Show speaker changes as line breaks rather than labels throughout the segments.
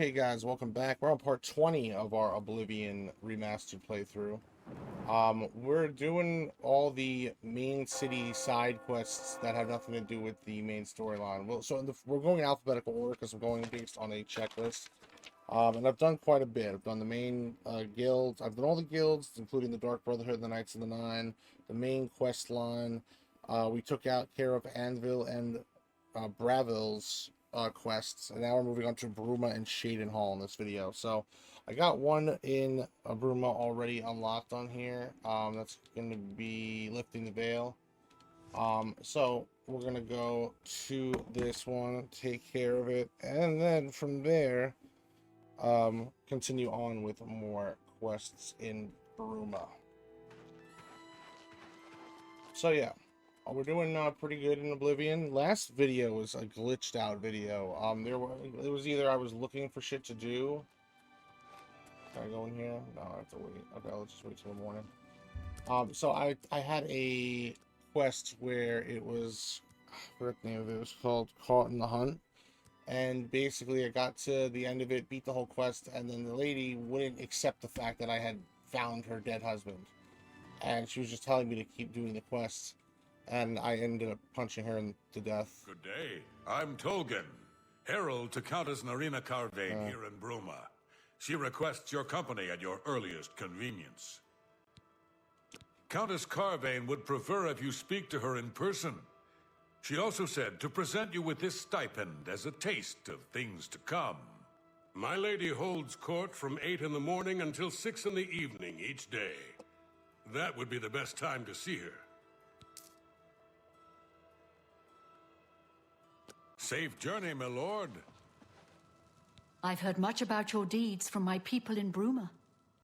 Hey guys, welcome back. We're on part 20 of our Oblivion Remastered playthrough. We're doing all the main city side quests that have nothing to do with the main storyline. Well, we're going in alphabetical order because we're going based on a checklist. And I've done quite a bit. I've done the main guilds. I've done all the guilds, including the Dark Brotherhood, the Knights of the Nine, the main quest line. We took care of Anvil and Braville's quests, and now we're moving on to Bruma and Cheydinhal in this video. So I got one in Bruma already unlocked on here. That's going to be lifting the veil. So we're going to go to this one, take care of it, and then from there continue on with more quests in Bruma. So yeah, we're doing pretty good in Oblivion. Last video was a glitched out video. It was either I was looking for shit to do. Can I go in here? No, I have to wait. Okay, let's just wait till the morning. So I had a quest where it was, I forget the name of it. It was called Caught in the Hunt. And basically I got to the end of it, beat the whole quest, and then the lady wouldn't accept the fact that I had found her dead husband. And she was just telling me to keep doing the quests. And I ended up punching her to death.
Good day. I'm Tolgan, herald to Countess Narina Carvane here in Bruma. She requests your company at your earliest convenience. Countess Carvane would prefer if you speak to her in person. She also said to present you with this stipend as a taste of things to come. My lady holds court from 8 in the morning until 6 in the evening each day. That would be the best time to see her. Safe journey, my lord.
I've heard much about your deeds from my people in Bruma.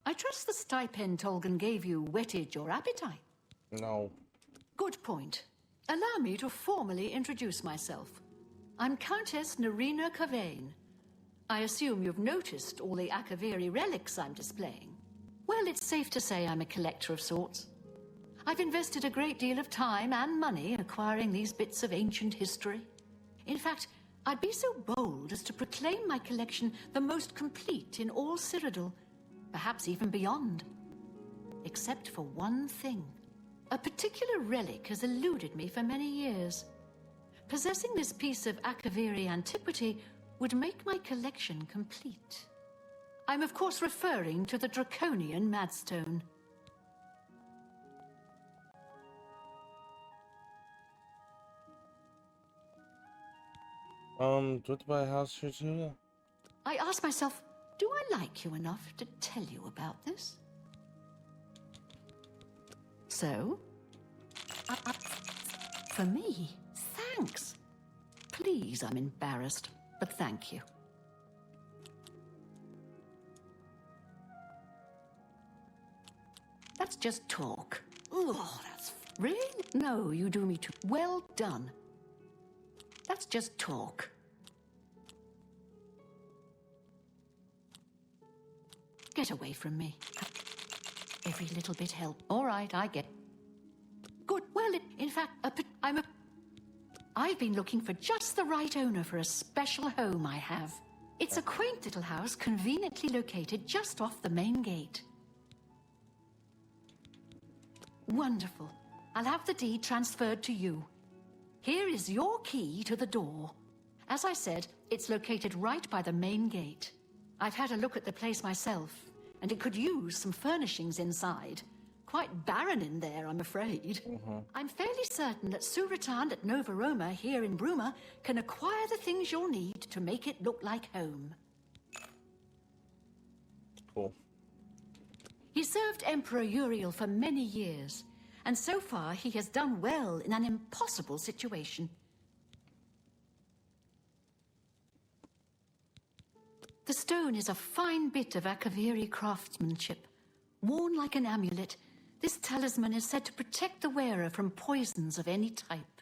I trust the stipend Tolgan gave you whetted your appetite.
No.
Good point. Allow me to formally introduce myself. I'm Countess Narina Carvane. I assume you've noticed all the Akaviri relics I'm displaying. Well, it's safe to say I'm a collector of sorts. I've invested a great deal of time and money acquiring these bits of ancient history. In fact, I'd be so bold as to proclaim my collection the most complete in all Cyrodiil, perhaps even beyond. Except for one thing. A particular relic has eluded me for many years. Possessing this piece of Akaviri antiquity would make my collection complete. I'm of course referring to the Draconian Madstone.
Do you want to buy a house here too?
I ask myself, do I like you enough to tell you about this? So? For me, thanks. Please, I'm embarrassed, but thank you. That's just talk. Oh, that's... Really? No, you do me too. Well done. That's just talk. Get away from me. Every little bit helps. All right, I get... Good. Well, in fact, I've been looking for just the right owner for a special home I have. It's a quaint little house conveniently located just off the main gate. Wonderful. I'll have the deed transferred to you. Here is your key to the door. As I said, it's located right by the main gate. I've had a look at the place myself, and it could use some furnishings inside. Quite barren in there, I'm afraid. I'm fairly certain that Suratan at Nova Roma here in Bruma can acquire the things you'll need to make it look like home.
Cool.
He served Emperor Uriel for many years, and so far he has done well in an impossible situation. The stone is a fine bit of Akaviri craftsmanship. Worn like an amulet, this talisman is said to protect the wearer from poisons of any type.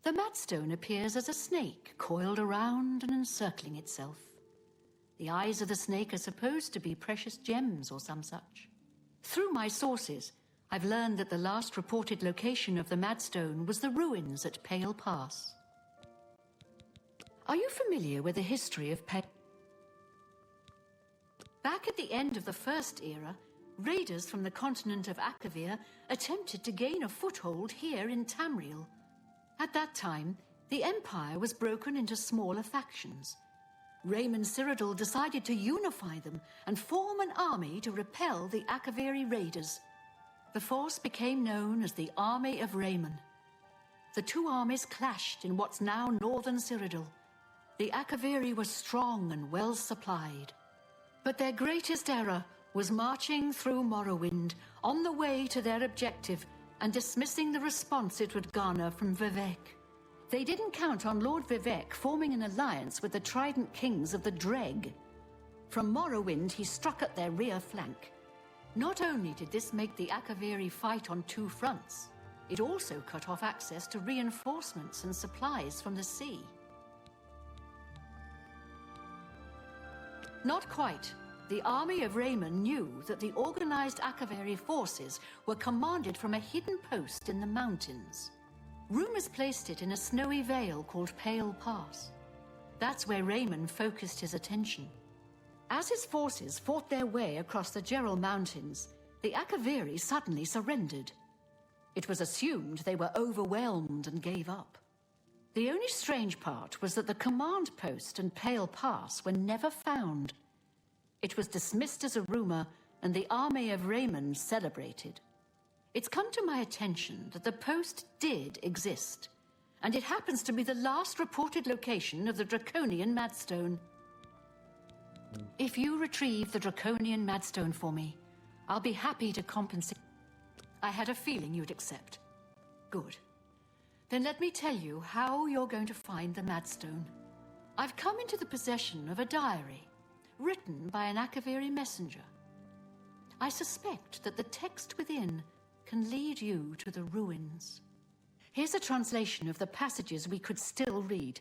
The Madstone appears as a snake coiled around and encircling itself. The eyes of the snake are supposed to be precious gems or some such. Through my sources, I've learned that the last reported location of the Madstone was the ruins at Pale Pass. Are you familiar with the history of Pale? Back at the end of the First Era, raiders from the continent of Akavir attempted to gain a foothold here in Tamriel. At that time, the Empire was broken into smaller factions. Raymond Cyrodiil decided to unify them and form an army to repel the Akaviri raiders. The force became known as the Army of Raymond. The two armies clashed in what's now northern Cyrodiil. The Akaviri were strong and well supplied. But their greatest error was marching through Morrowind on the way to their objective and dismissing the response it would garner from Vivek. They didn't count on Lord Vivek forming an alliance with the Trident Kings of the Dreg. From Morrowind, he struck at their rear flank. Not only did this make the Akaviri fight on two fronts, it also cut off access to reinforcements and supplies from the sea. Not quite. The army of Raymond knew that the organized Akaviri forces were commanded from a hidden post in the mountains. Rumors placed it in a snowy vale called Pale Pass. That's where Raymond focused his attention. As his forces fought their way across the Gerald Mountains, the Akaviri suddenly surrendered. It was assumed they were overwhelmed and gave up. The only strange part was that the command post and Pale Pass were never found. It was dismissed as a rumor, and the army of Raymond celebrated. It's come to my attention that the post did exist, and it happens to be the last reported location of the Draconian Madstone. If you retrieve the Draconian Madstone for me, I'll be happy to compensate. I had a feeling you'd accept. Good. Then let me tell you how you're going to find the Madstone. I've come into the possession of a diary, written by an Akaviri messenger. I suspect that the text within can lead you to the ruins. Here's a translation of the passages we could still read.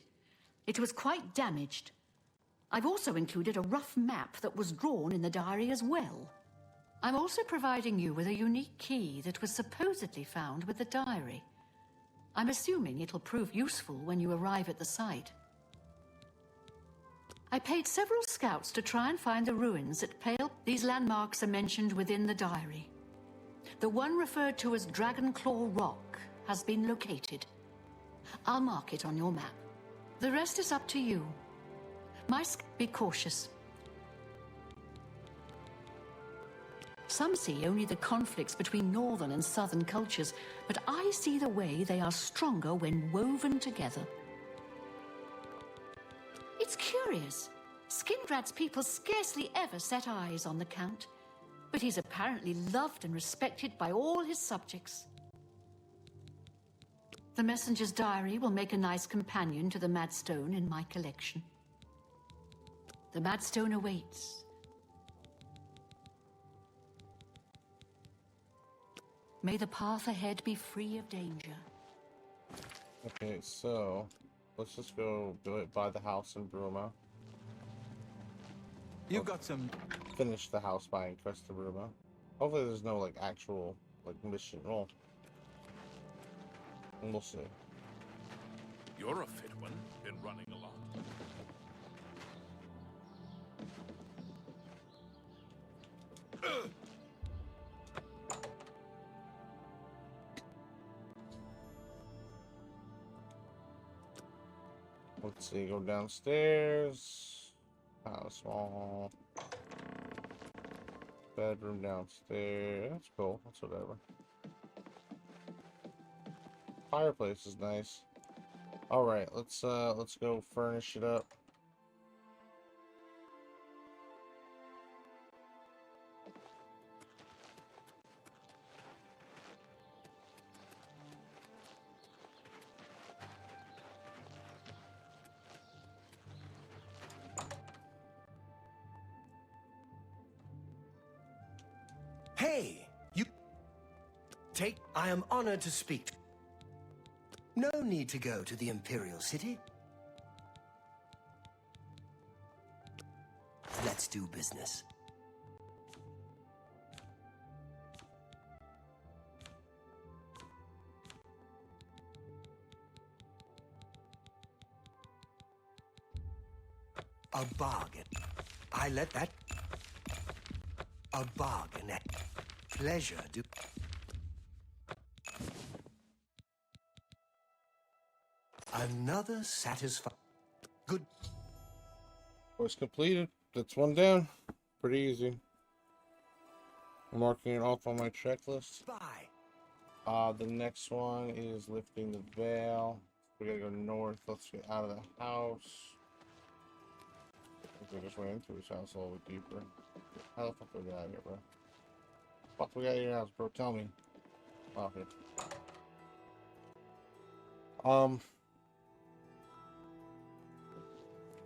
It was quite damaged. I've also included a rough map that was drawn in the diary as well. I'm also providing you with a unique key that was supposedly found with the diary. I'm assuming it'll prove useful when you arrive at the site. I paid several scouts to try and find the ruins at Pale. These landmarks are mentioned within the diary. The one referred to as Dragonclaw Rock has been located. I'll mark it on your map. The rest is up to you. Be cautious. Some see only the conflicts between northern and southern cultures, but I see the way they are stronger when woven together. It's curious. Skingrad's people scarcely ever set eyes on the Count, but he's apparently loved and respected by all his subjects. The messenger's diary will make a nice companion to the Madstone in my collection. The Madstone awaits. May the path ahead be free of danger.
Okay, so let's just go buy the house in Bruma.
You've got some.
Finish the house buying quest to Bruma. Hopefully there's no like actual mission. Well, we'll see.
You're a fit one in running along.
Let's see, go downstairs. Small bedroom downstairs. That's cool. That's whatever. Fireplace is nice. All right, let's go furnish it up.
Hey, you take. I am honored to speak. No need to go to the Imperial City. Let's do business. A bargain. I let that. A bargain. Pleasure do. Another satisfying. Good.
Course completed. That's one down. Pretty easy. I'm marking it off on my checklist.
Bye.
The next one is lifting the veil. We gotta go north. Let's get out of the house. I think I just went into his house a little bit deeper. How the fuck do we get out of here, bro? Fuck, we got out of your house, bro. Tell me. Okay.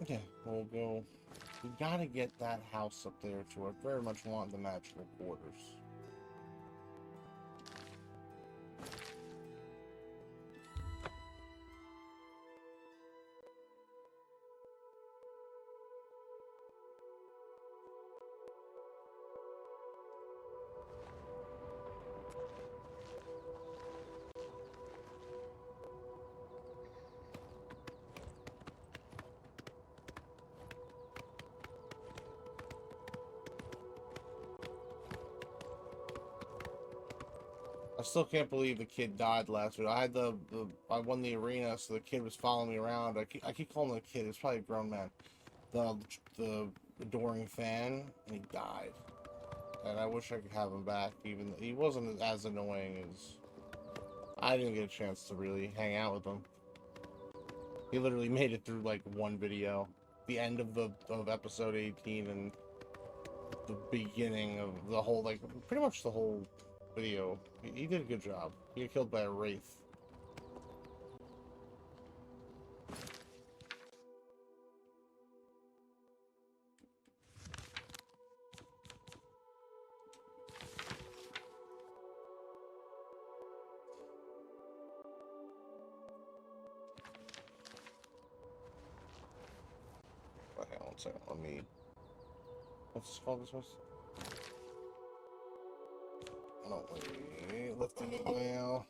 Yeah, we'll go. We gotta get that house up there too. I very much want the magical quarters. I still can't believe the kid died last week. I had I won the arena, so the kid was following me around. I keep calling him a kid. It's probably a grown man. The adoring fan, and he died. And I wish I could have him back. Even he wasn't as annoying as I didn't get a chance to really hang out with him. He literally made it through like one video, the end of episode 18 and the beginning of the whole, like pretty much the whole video. He did a good job. He got killed by a wraith. What the hell? One second. Let me. What's this called? This was. No, wait. Lifting the veil.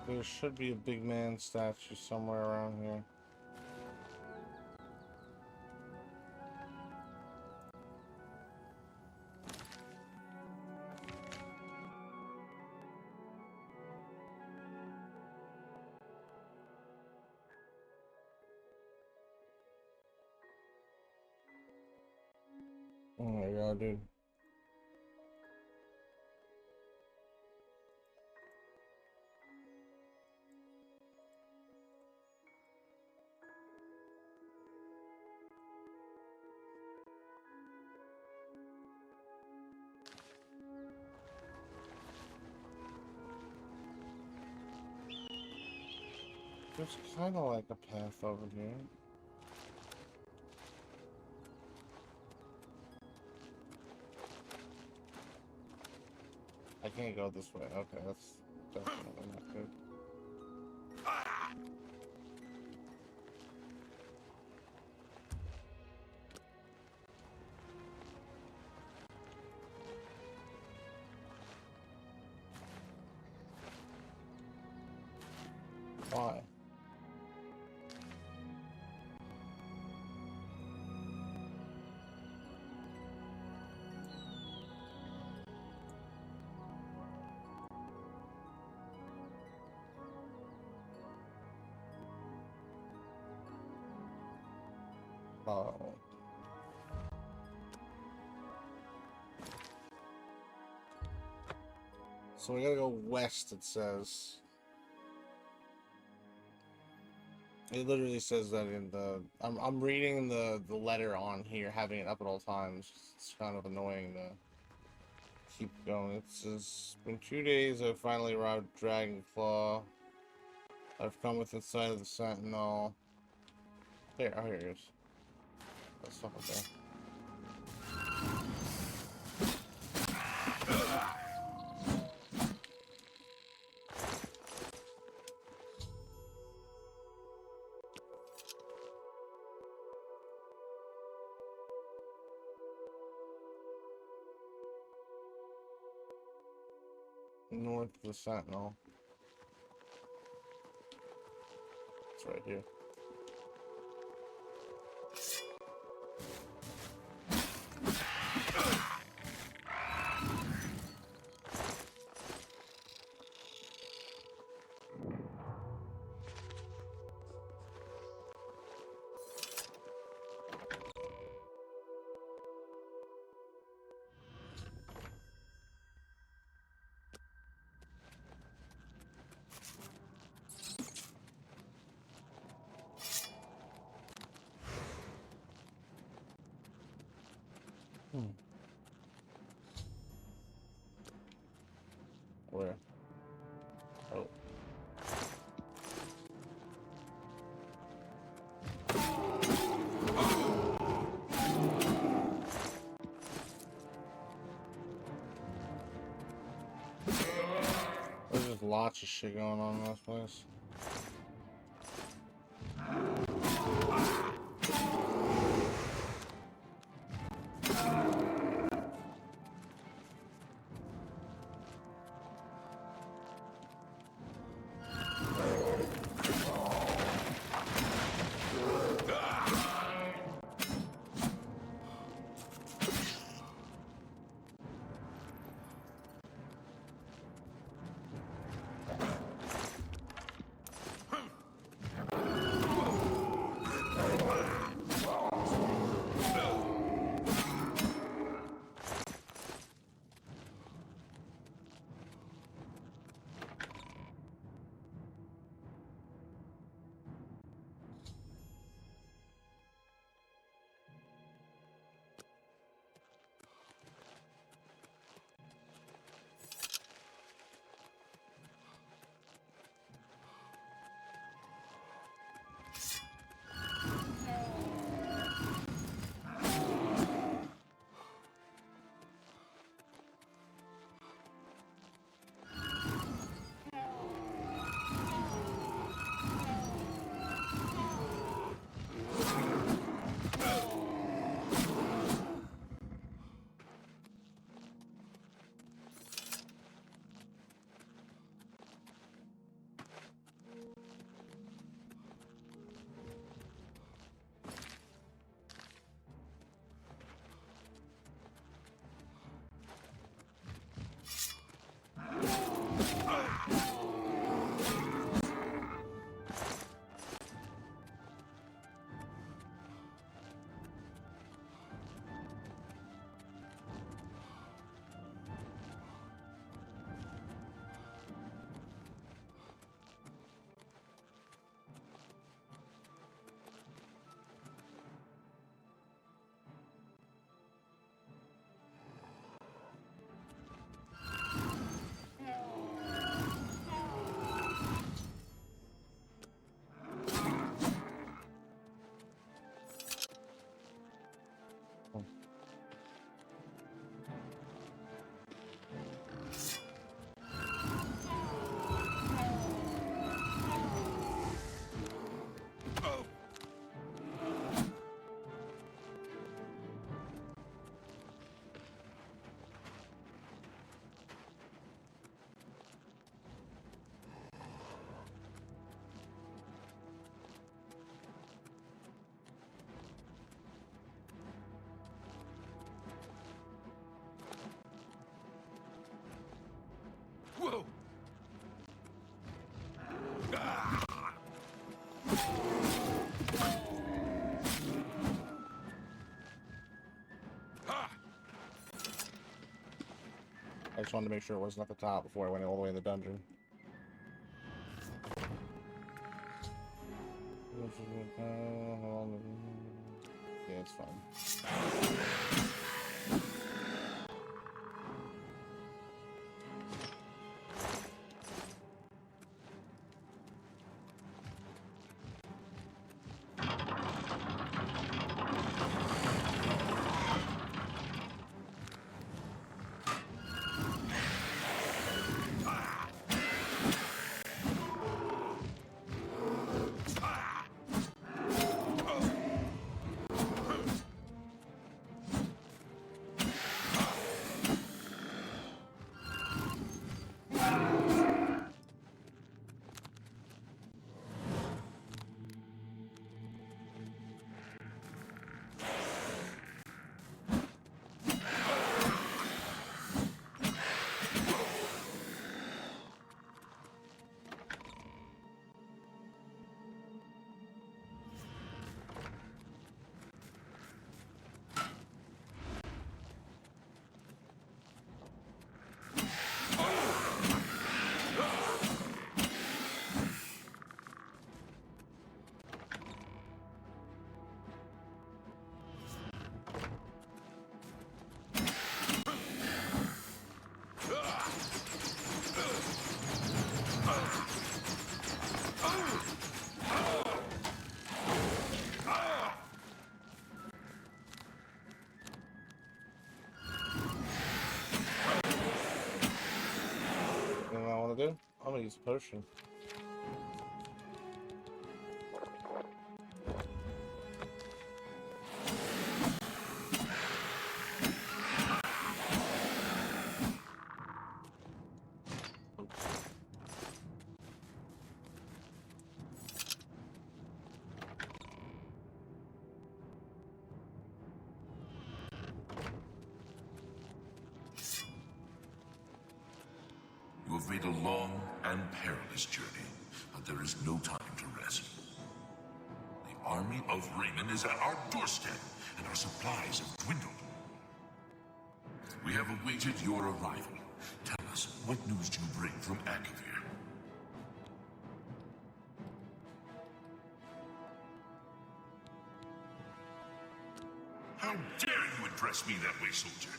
There should be a big man statue somewhere around here. Oh my god, dude. There's kind of like a path over here. I can't go this way. Okay, that's definitely not good. Oh. So we gotta go west, it says. It literally says that in the... I'm reading the letter on here, having it up at all times. It's kind of annoying to keep going. It says, it's been 2 days, I've finally arrived at Dragonclaw. I've come within sight of the Sentinel. There, oh, here it is. That's stuff up there. North of the Sentinel. It's right here. Where? Oh. There's just lots of shit going on in this place. I just wanted to make sure it wasn't at the top before I went all the way in the dungeon. Yeah, it's fine. You know what I want to do? I'm gonna use a potion.
You have made a long and perilous journey, but there is no time to rest. The army of Raymond is at our doorstep, and our supplies have dwindled. We have awaited your arrival. Tell us, what news do you bring from Akavir? How dare you address me that way, soldier?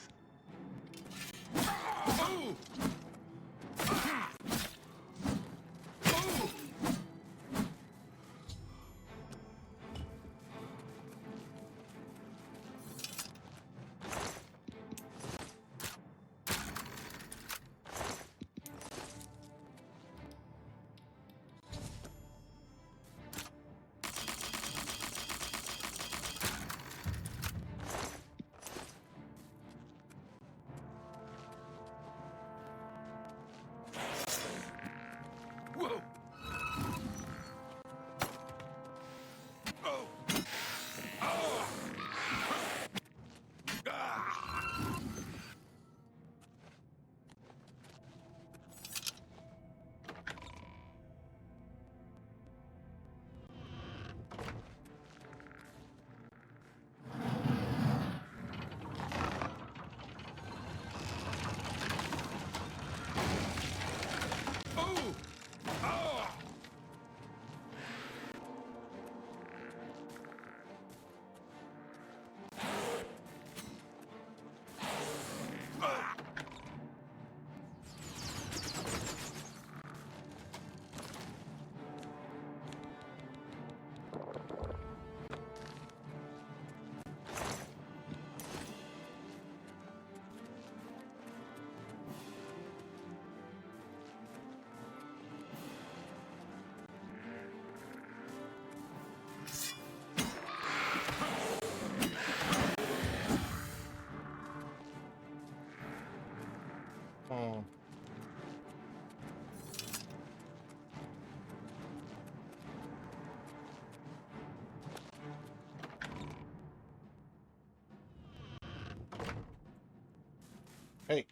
Hey.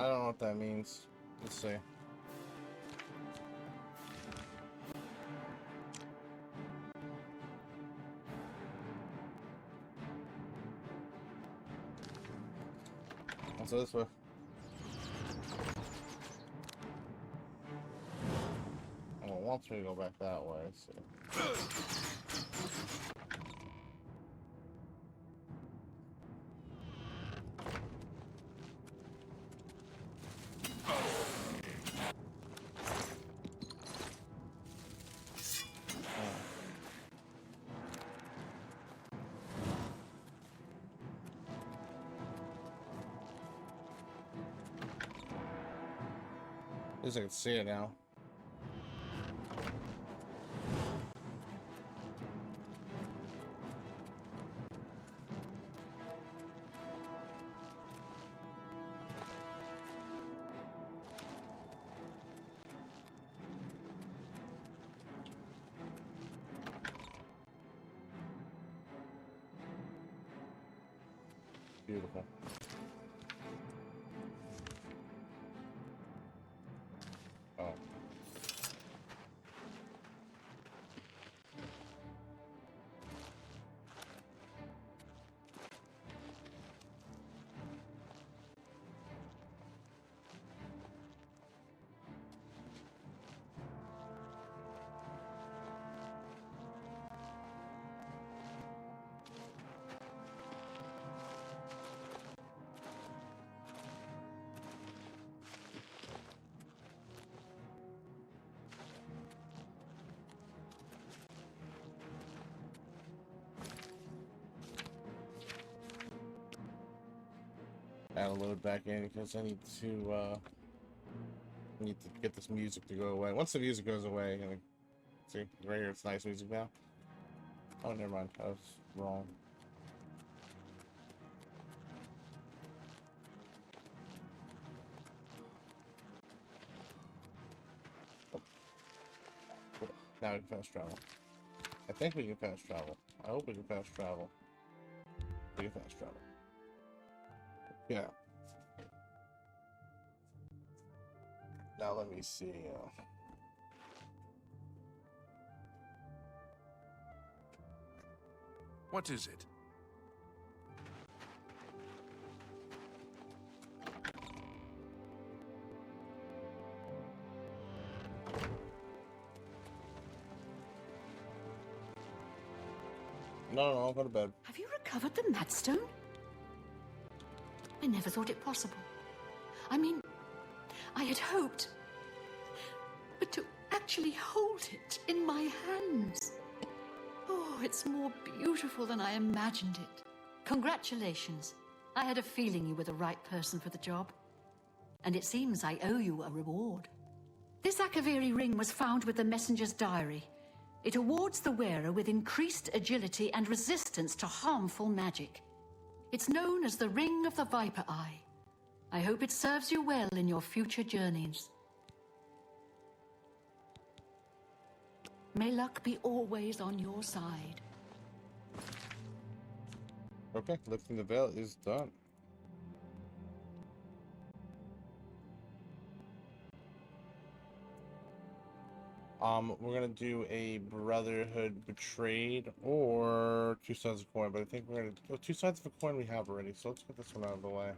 don't know what that means. Let's see. What's this way? Oh, it wants me to go back that way. So. At least I can see it now. Beautiful. Oh. Gotta load back in because I need to get this music to go away. Once the music goes away, see right here, it's nice music now. Oh, never mind, I was wrong. Oh. Cool. Now we can fast travel. I think we can fast travel. I hope we can fast travel. We can fast travel. Yeah. Now let me see.
What is it?
No, I'll go to bed.
Have you recovered the Madstone? I never thought it possible. I mean, I had hoped. But to actually hold it in my hands. Oh, it's more beautiful than I imagined it. Congratulations. I had a feeling you were the right person for the job. And it seems I owe you a reward. This Akaviri ring was found with the messenger's diary. It awards the wearer with increased agility and resistance to harmful magic. It's known as the Ring of the Viper Eye. I hope it serves you well in your future journeys. May luck be always on your side.
Okay, lifting the veil is done. We're gonna do a Brotherhood Betrayed or 2 sides of a coin, but I think we're gonna do 2 sides of a coin we have already, so let's get this one out of the way.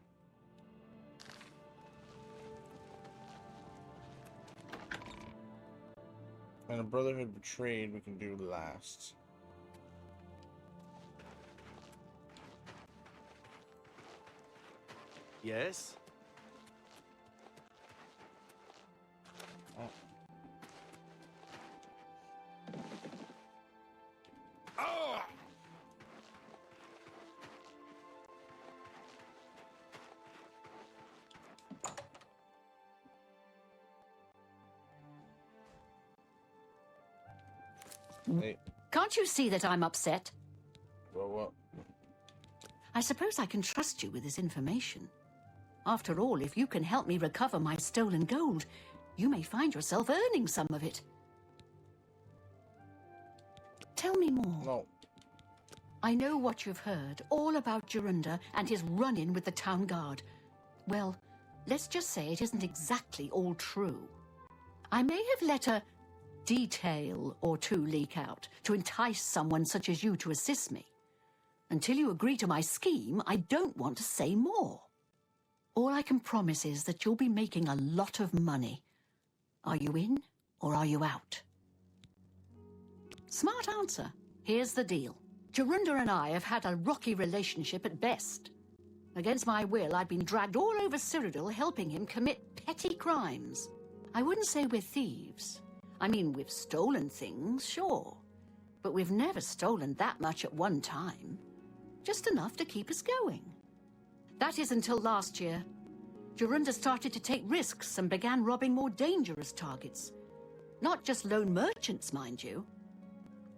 And a Brotherhood Betrayed we can do last.
Yes?
Oh. Hey,
Can't you see that I'm upset?
what?
I suppose I can trust you with this information. After all, if you can help me recover my stolen gold, you may find yourself earning some of it. Tell me more.
No.
I know what you've heard, all about Jorunda and his run-in with the town guard. Well, let's just say it isn't exactly all true. I may have let a detail or two leak out to entice someone such as you to assist me. Until you agree to my scheme, I don't want to say more. All I can promise is that you'll be making a lot of money. Are you in or are you out? Smart answer. Here's the deal. Jorunda and I have had a rocky relationship at best. Against my will, I've been dragged all over Cyrodiil helping him commit petty crimes. I wouldn't say we're thieves. I mean, we've stolen things, sure. But we've never stolen that much at one time. Just enough to keep us going. That is until last year. Jorunda started to take risks and began robbing more dangerous targets. Not just lone merchants, mind you.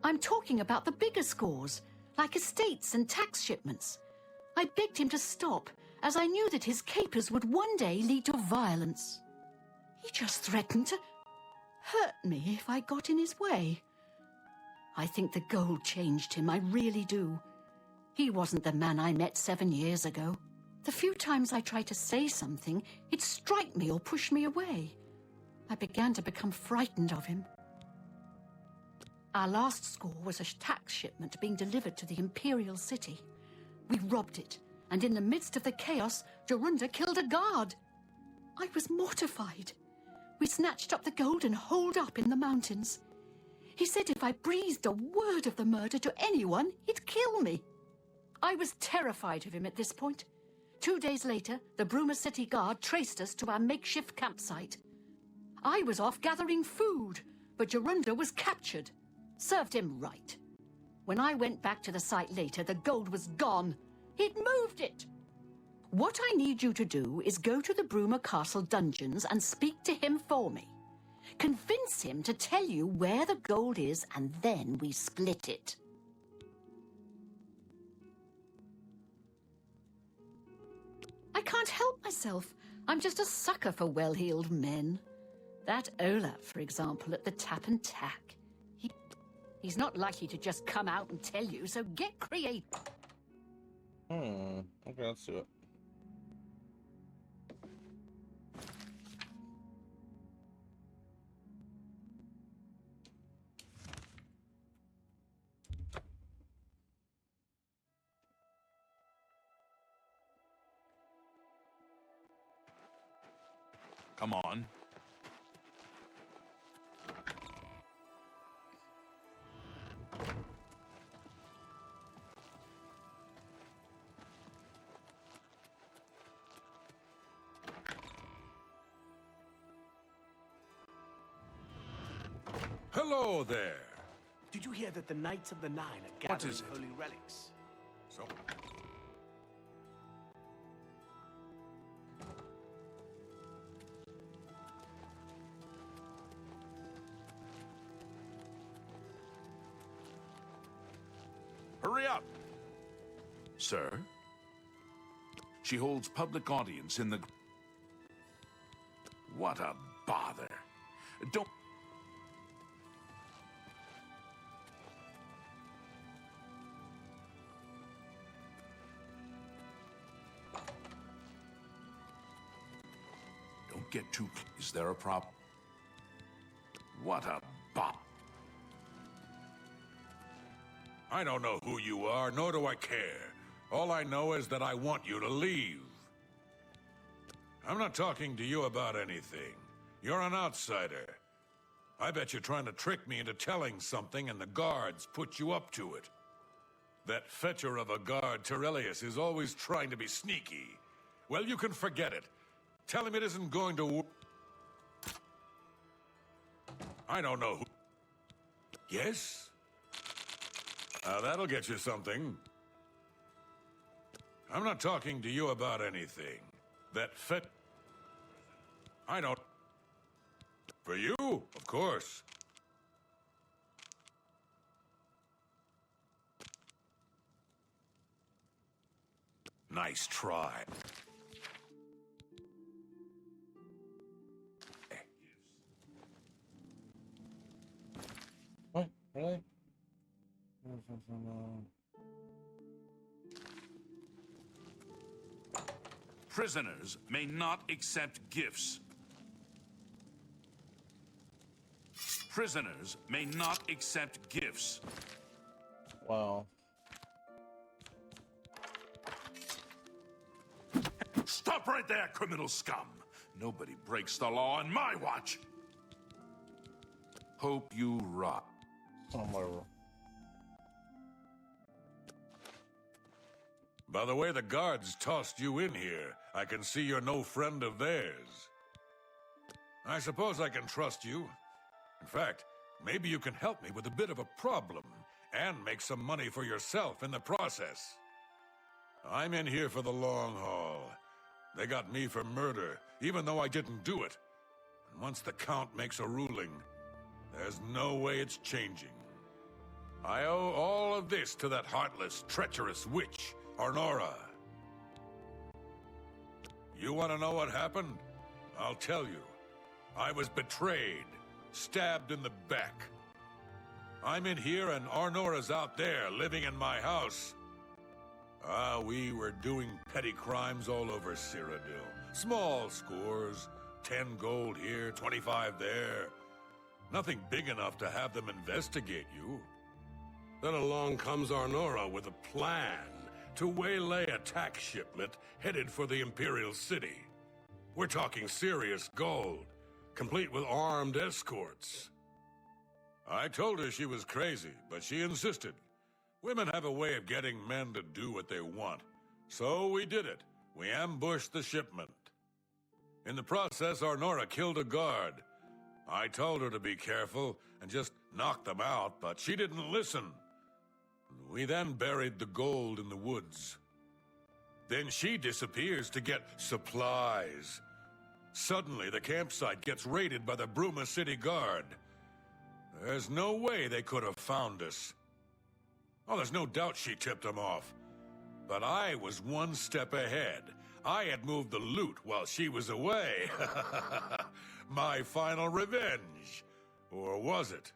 I'm talking about the bigger scores, like estates and tax shipments. I begged him to stop, as I knew that his capers would one day lead to violence. He just threatened to hurt me if I got in his way. I think the gold changed him, I really do. He wasn't the man I met 7 years ago. The few times I tried to say something, he'd strike me or push me away. I began to become frightened of him. Our last score was a tax shipment being delivered to the Imperial City. We robbed it, and in the midst of the chaos, Jorunda killed a guard. I was mortified. We snatched up the gold and holed up in the mountains. He said if I breathed a word of the murder to anyone, he'd kill me. I was terrified of him at this point. 2 days later, the Bruma City Guard traced us to our makeshift campsite. I was off gathering food, but Jorunda was captured. Served him right. When I went back to the site later, the gold was gone. He'd moved it. What I need you to do is go to the Bruma Castle dungeons and speak to him for me. Convince him to tell you where the gold is, and then we split it. I can't help myself. I'm just a sucker for well-heeled men. That Olaf, for example, at the Tap and Tack. He's not likely to just come out and tell you, so get creative.
Okay, let's do it.
Come on.
Hello there.
Did you hear that the Knights of the Nine are
What
gathering
is it?
holy relics?
So,
Hurry up! Sir? She holds public audience in the... What a bother. Don't... Don't get too... Is there a problem? What a bot.
I don't know who you are, nor do I care. All I know is that I want you to leave. I'm not talking to you about anything. You're an outsider. I bet you're trying to trick me into telling something and the guards put you up to it. That fetcher of a guard, Terelius, is always trying to be sneaky. Well, you can forget it. Tell him it isn't going to work. I don't know who... Yes? That'll get you something. I'm not talking to you about anything. That I don't... For you, of course. Nice try.
What? Really?
Prisoners may not accept gifts. Prisoners may not accept gifts.
Wow.
Stop right there, criminal scum! Nobody breaks the law on my watch! Hope you rot.
Whatever.
By the way the guards tossed you in here, I can see you're no friend of theirs. I suppose I can trust you. In fact, maybe you can help me with a bit of a problem, and make some money for yourself in the process. I'm in here for the long haul. They got me for murder, even though I didn't do it. And once the Count makes a ruling, there's no way it's changing. I owe all of this to that heartless, treacherous witch, Arnora. You want to know what happened? I'll tell you. I was betrayed, stabbed in the back. I'm in here and Arnora's out there, living in my house. We were doing petty crimes all over Cyrodiil. Small scores, 10 gold here, 25 there. Nothing big enough to have them investigate you. Then along comes Arnora with a plan to waylay a tax shipment headed for the Imperial City. We're talking serious gold, complete with armed escorts. I told her she was crazy, but she insisted. Women have a way of getting men to do what they want. So we did it. We ambushed the shipment. In the process, Arnora killed a guard. I told her to be careful and just knock them out, but she didn't listen. We then buried the gold in the woods. Then she disappears to get supplies. Suddenly, the campsite gets raided by the Bruma City Guard. There's no way they could have found us. Oh, there's no doubt she tipped them off. But I was one step ahead. I had moved the loot while she was away. My final revenge. Or was it?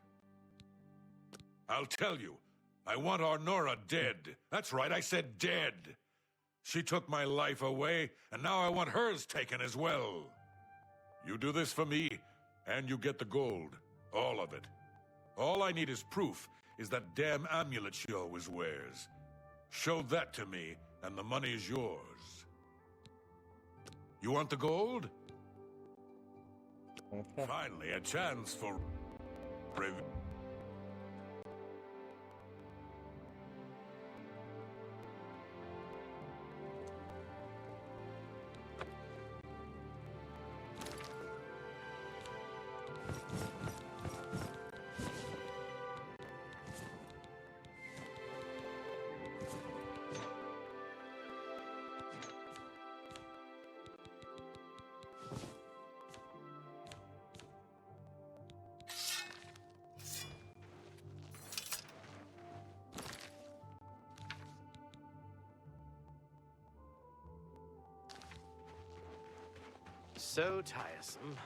I'll tell you. I want Arnora dead. That's right, I said dead. She took my life away, and now I want hers taken as well. You do this for me, and you get the gold. All of it. All I need is proof is that damn amulet she always wears. Show that to me, and the money's yours. You want the gold?
Okay.
Finally, a chance for revenge.
So tiresome.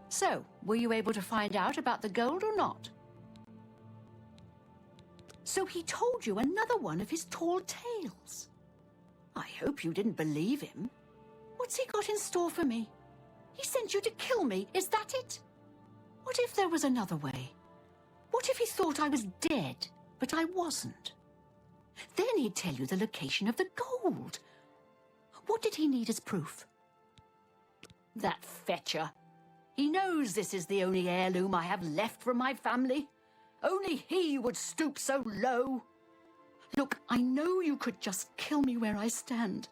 So, were you able to find out about the gold or not? So he told you another one of his tall tales. I hope you didn't believe him. What's he got in store for me? He sent you to kill me, is that it? What if there was another way? What if he thought I was dead, but I wasn't? Then he'd tell you the location of the gold. What did he need as proof? That fetcher. He knows this is the only heirloom I have left from my family. Only he would stoop so low. Look, I know you could just kill me where I stand.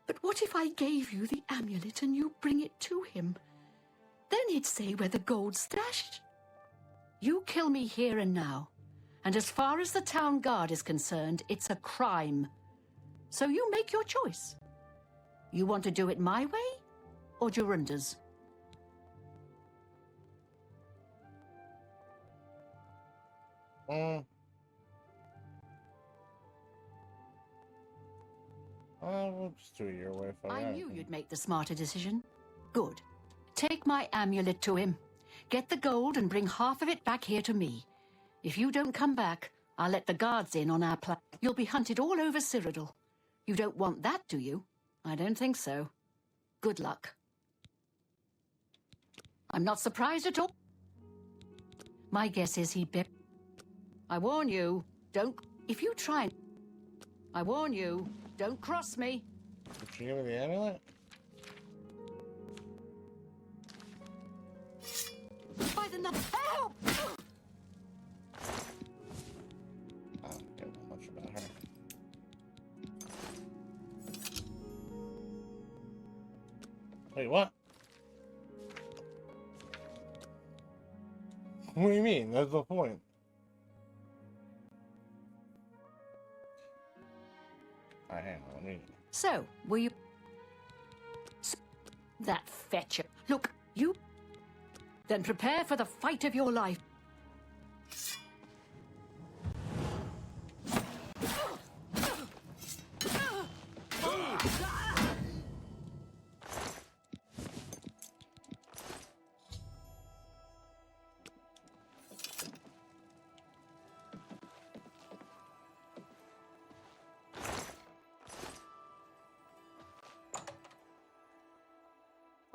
But what if I gave you the amulet and you bring it to him? Then he'd say where the gold's stashed. You kill me here and now. And as far as the town guard is concerned, it's a crime. So you make your choice. You want to do it my way or Jorunda's?
We'll just do it your way.
I knew you'd make the smarter decision. Good. Take my amulet to him. Get the gold and bring half of it back here to me. If you don't come back, I'll let the guards in on our plan. You'll be hunted all over Cyrodiil. You don't want that, do you? I don't think so. Good luck. I'm not surprised at all. My guess is he bit. I warn you, don't... If you try... I warn you, don't cross me.
Did you give me the amulet?
By the help!
I don't care much about her. Wait, what? What do you mean? That's the point. Alright, hang on, let me...
So, were you... That fetcher. Look, you... Then prepare for the fight of your life.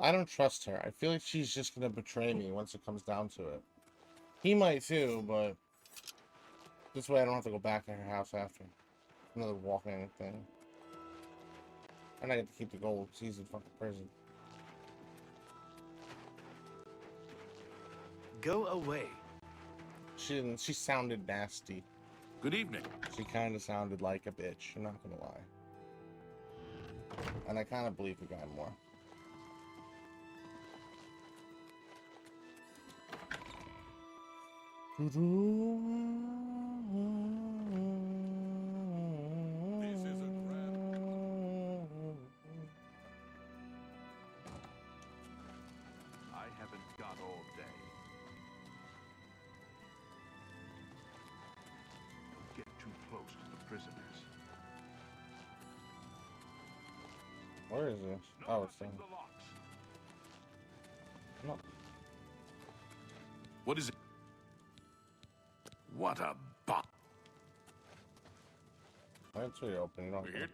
I don't trust her. I feel like she's just gonna betray me once it comes down to it. He might too, but this way I don't have to go back to her house after. Another walking thing. And I get to keep the gold because he's in fucking prison.
Go away.
She didn't. She sounded nasty.
Good evening.
She kind of sounded like a bitch. I'm not gonna lie. And I kind of believe the guy more.
This is a
I haven't got all day. Don't get too close to the prisoners.
Where is this? Oh, it's down. No.
What is it? What a bop.
That's really open. You don't
We're here.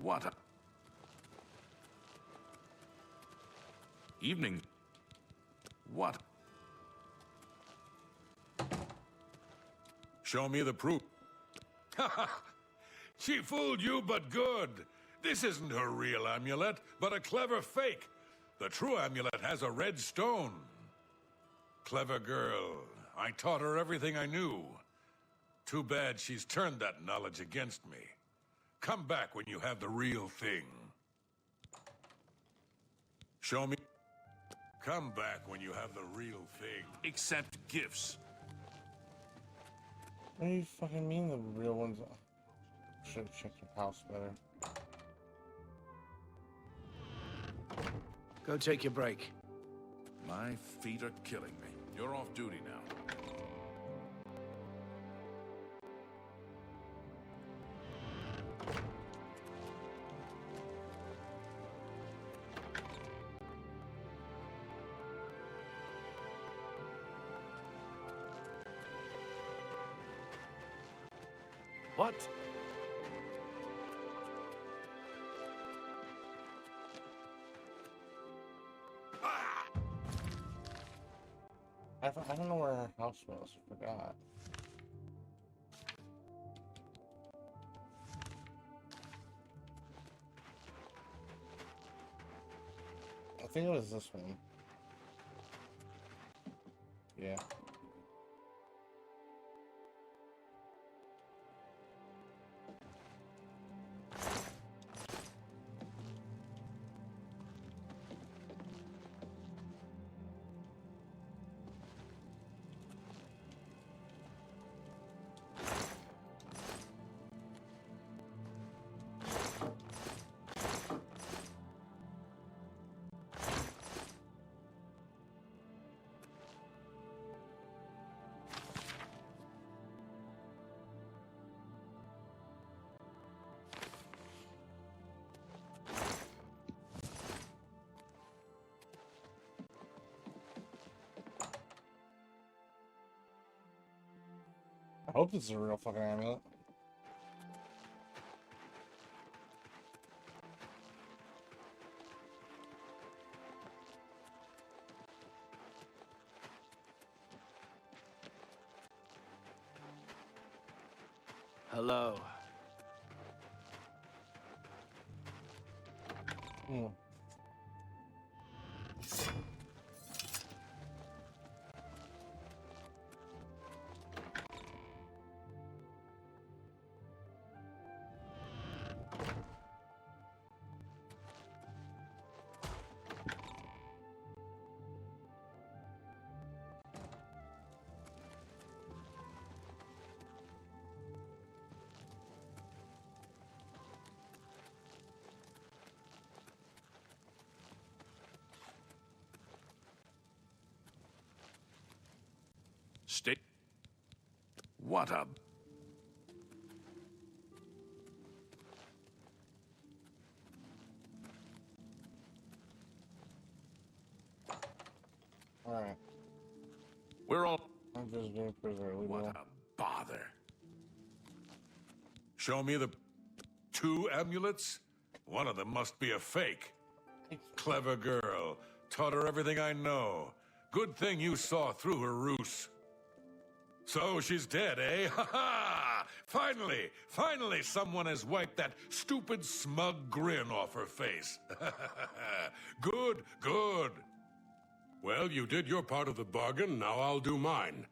What a... Evening. What? Show me the proof. She fooled you, but good. This isn't her real amulet, but a clever fake. The true amulet has a red stone. Clever girl. I taught her everything I knew. Too bad she's turned that knowledge against me. Come back when you have the real thing. Show me. Come back when you have the real thing. Accept gifts.
What do you fucking mean the real ones? Should have checked your house better.
Go take your break.
My feet are killing me. You're off duty now.
What?
I don't know where her house was. I forgot. I think it was this one. Yeah. hope this is a real fucking amulet.
Hello.
Hmm.
Stay. What a...
Alright.
We're all...
I'm just being prisoner.
What a bother. Show me the 2 amulets? One of them must be a fake. Clever girl. Taught her everything I know. Good thing you saw through her ruse. So she's dead, eh? Ha ha! Finally someone has wiped that stupid smug grin off her face. Good. Well, you did your part of the bargain, now I'll do mine.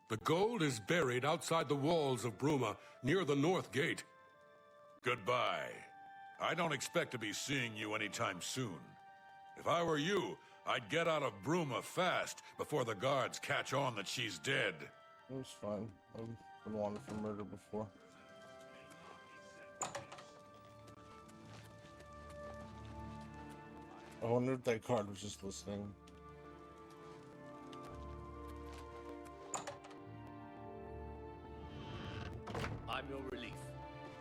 The gold is buried outside the walls of Bruma, near the north gate. Goodbye. I don't expect to be seeing you anytime soon. If I were you, I'd get out of Bruma fast before the guards catch on that she's dead.
It was fun. I've been wanted for murder before. I wonder if that card was just listening.
I'm your relief.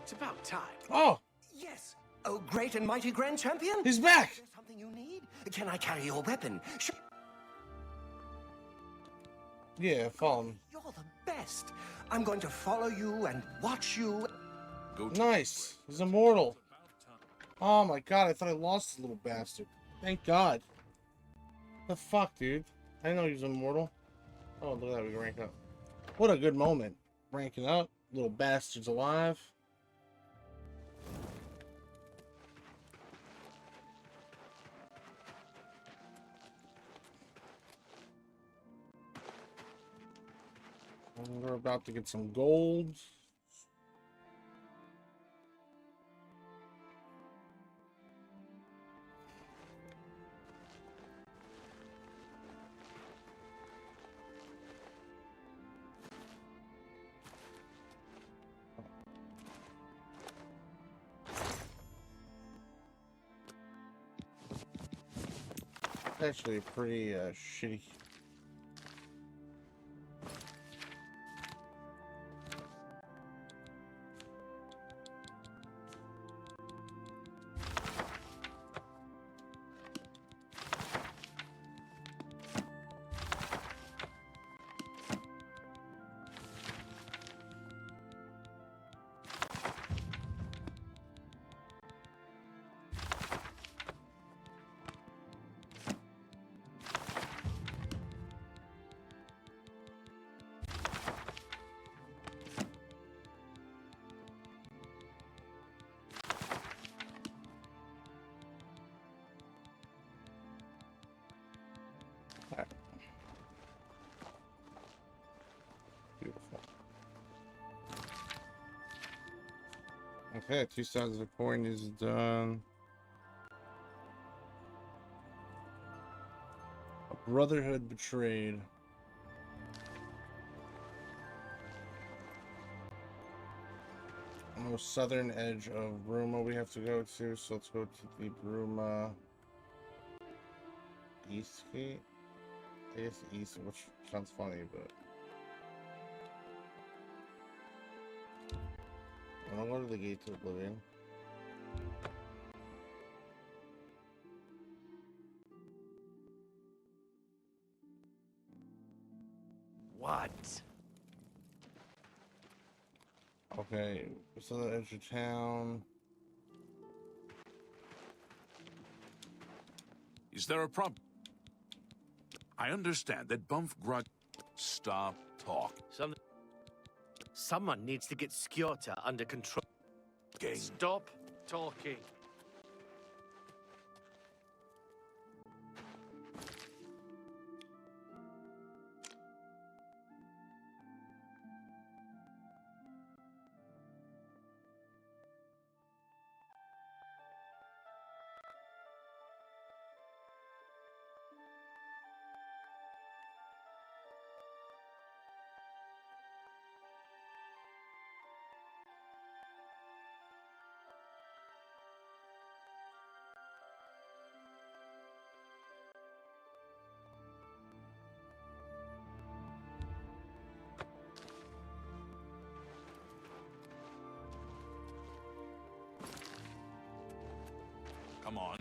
It's about time.
Oh!
Yes. Oh, great and mighty Grand Champion.
He's back!
Is there something you need? Can I carry your weapon?
Yeah, follow me.
You're the best. I'm going to follow you and watch you.
Nice. He's immortal. Oh my god, I thought I lost this little bastard. Thank god. The fuck, dude? I didn't know he was immortal. Oh, look at that, we can rank up. What a good moment. Ranking up. Little bastard's alive. And we're about to get some gold. Actually, pretty shitty. Beautiful. Okay, 2 sides of the coin is done. A brotherhood betrayed. Most southern edge of Bruma we have to go to, so let's go to the Bruma East Gate. I guess east, which sounds funny, but I don't go to the gate to Oblivion.
What?
Okay, so the edge of town.
Is there a problem? I understand that Bumf Grud... Stop talk.
Someone needs to get Skjorta under control.
Gang.
Stop talking.
Come on.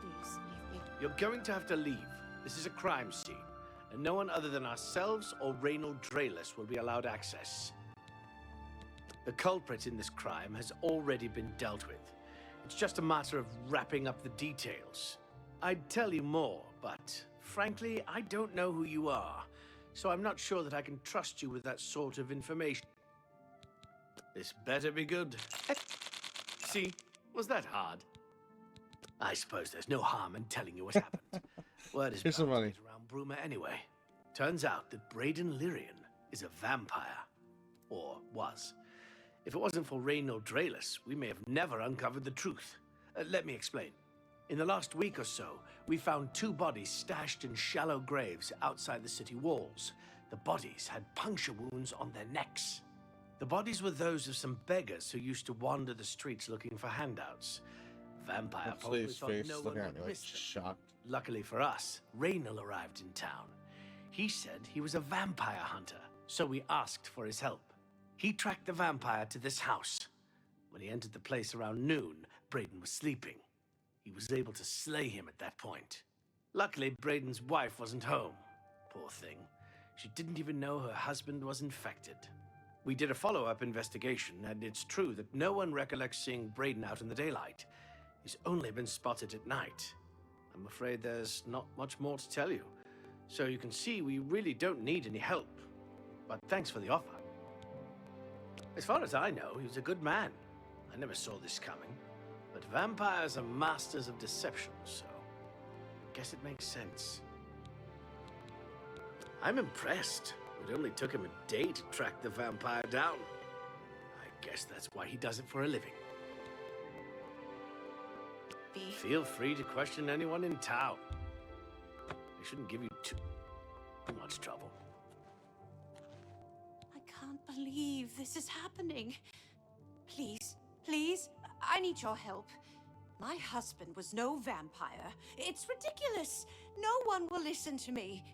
Please leave me.
You're going to have to leave. This is a crime scene, and no one other than ourselves or Reynold Draelus will be allowed access. The culprit in this crime has already been dealt with. It's just a matter of wrapping up the details. I'd tell you more, but frankly, I don't know who you are, so I'm not sure that I can trust you with that sort of information. This better be good. See, was that hard? I suppose there's no harm in telling you what happened. Word is
Here's some
bound to
money.
get around Bruma anyway. Turns out that Braden Lyrian is a vampire. Or was. If it wasn't for Reynold Draelus, we may have never uncovered the truth. Let me explain. In the last week or so, we found 2 bodies stashed in shallow graves outside the city walls. The bodies had puncture wounds on their necks. The bodies were those of some beggars who used to wander the streets looking for handouts. Vampire probably
Slave's
thought
face
no
looking
one
at me
would
like
miss them.
shocked.
Luckily for us, Reynold arrived in town. He said he was a vampire hunter, so we asked for his help. He tracked the vampire to this house. When he entered the place around noon, Braden was sleeping. He was able to slay him at that point. Luckily, Braden's wife wasn't home. Poor thing. She didn't even know her husband was infected. We did a follow-up investigation, and it's true that no one recollects seeing Braden out in the daylight. He's only been spotted at night. I'm afraid there's not much more to tell you. So you can see we really don't need any help. But thanks for the offer. As far as I know, he was a good man. I never saw this coming. But vampires are masters of deception, so I guess it makes sense. I'm impressed. It only took him a day to track the vampire down. I guess that's why he does it for a living. Feel free to question anyone in town. I shouldn't give you too much trouble.
I can't believe this is happening. Please, please, I need your help. My husband was no vampire. It's ridiculous. No one will listen to me.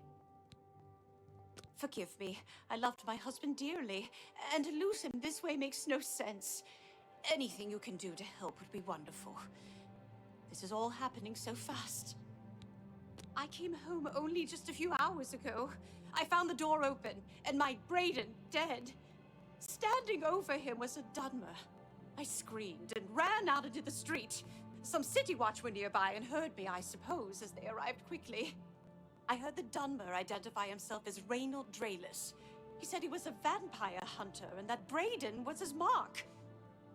Forgive me. I loved my husband dearly, and to lose him this way makes no sense. Anything you can do to help would be wonderful. This is all happening so fast. I came home only just a few hours ago. I found the door open, and my Braden dead. Standing over him was a Dunmer. I screamed and ran out into the street. Some city watch were nearby and heard me, I suppose, as they arrived quickly. I heard the Dunmer identify himself as Reynold Draelus. He said he was a vampire hunter and that Braden was his mark.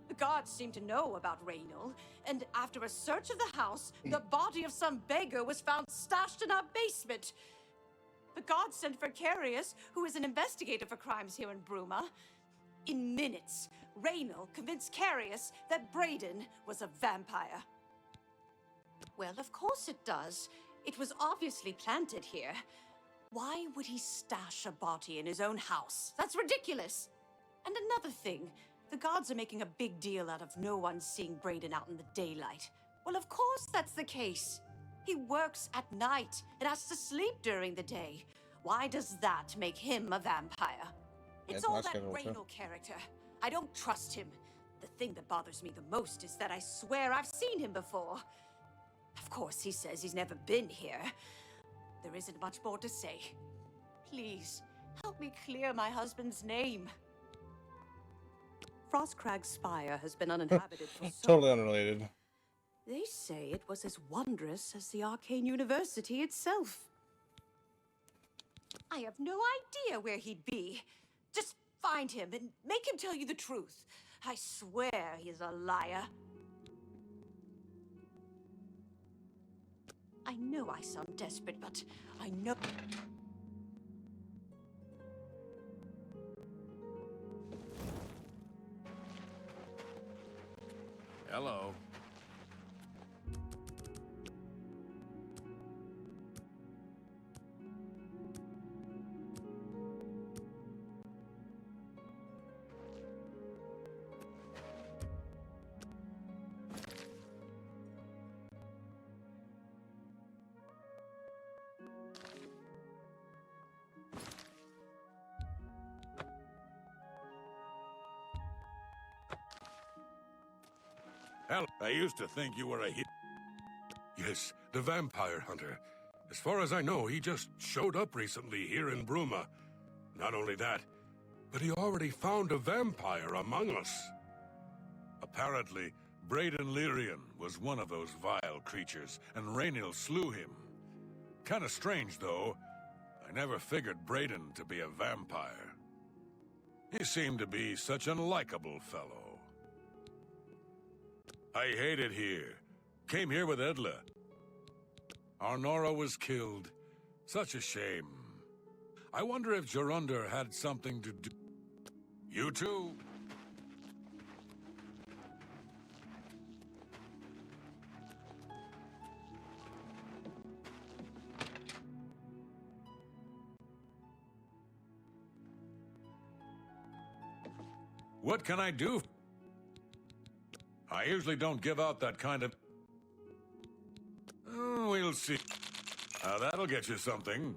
The guards seemed to know about Reynold, and after a search of the house, the body of some beggar was found stashed in our basement. The guards sent for Carius, who is an investigator for crimes here in Bruma. In minutes, Reynold convinced Carius that Braden was a vampire. Well, of course it does. It was obviously planted here. Why would he stash a body in his own house? That's ridiculous. And another thing, the guards are making a big deal out of no one seeing Braden out in the daylight. Well, of course that's the case. He works at night and has to sleep during the day. Why does that make him a vampire? It's all that Reynold character. I don't trust him. The thing that bothers me the most is that I swear I've seen him before. Of course, he says he's never been here. There isn't much more to say. Please, help me clear my husband's name. Frostcrag's spire has been uninhabited for so
Totally unrelated.
They say it was as wondrous as the Arcane University itself. I have no idea where he'd be. Just find him and make him tell you the truth. I swear he is a liar. I know I sound desperate, but I know...
Hello.
Hell, I used to think you were a hit. Yes, the vampire hunter. As far as I know, he just showed up recently here in Bruma. Not only that, but he already found a vampire among us. Apparently, Braden Lyrian was one of those vile creatures, and Raynil slew him. Kinda strange, though. I never figured Braden to be a vampire. He seemed to be such an likable fellow. I hate it here. Came here with Edla. Our Nora was killed. Such a shame. I wonder if Gerunder had something to do... You too? What can I do? I usually don't give out that kind of... We'll see. That'll get you something.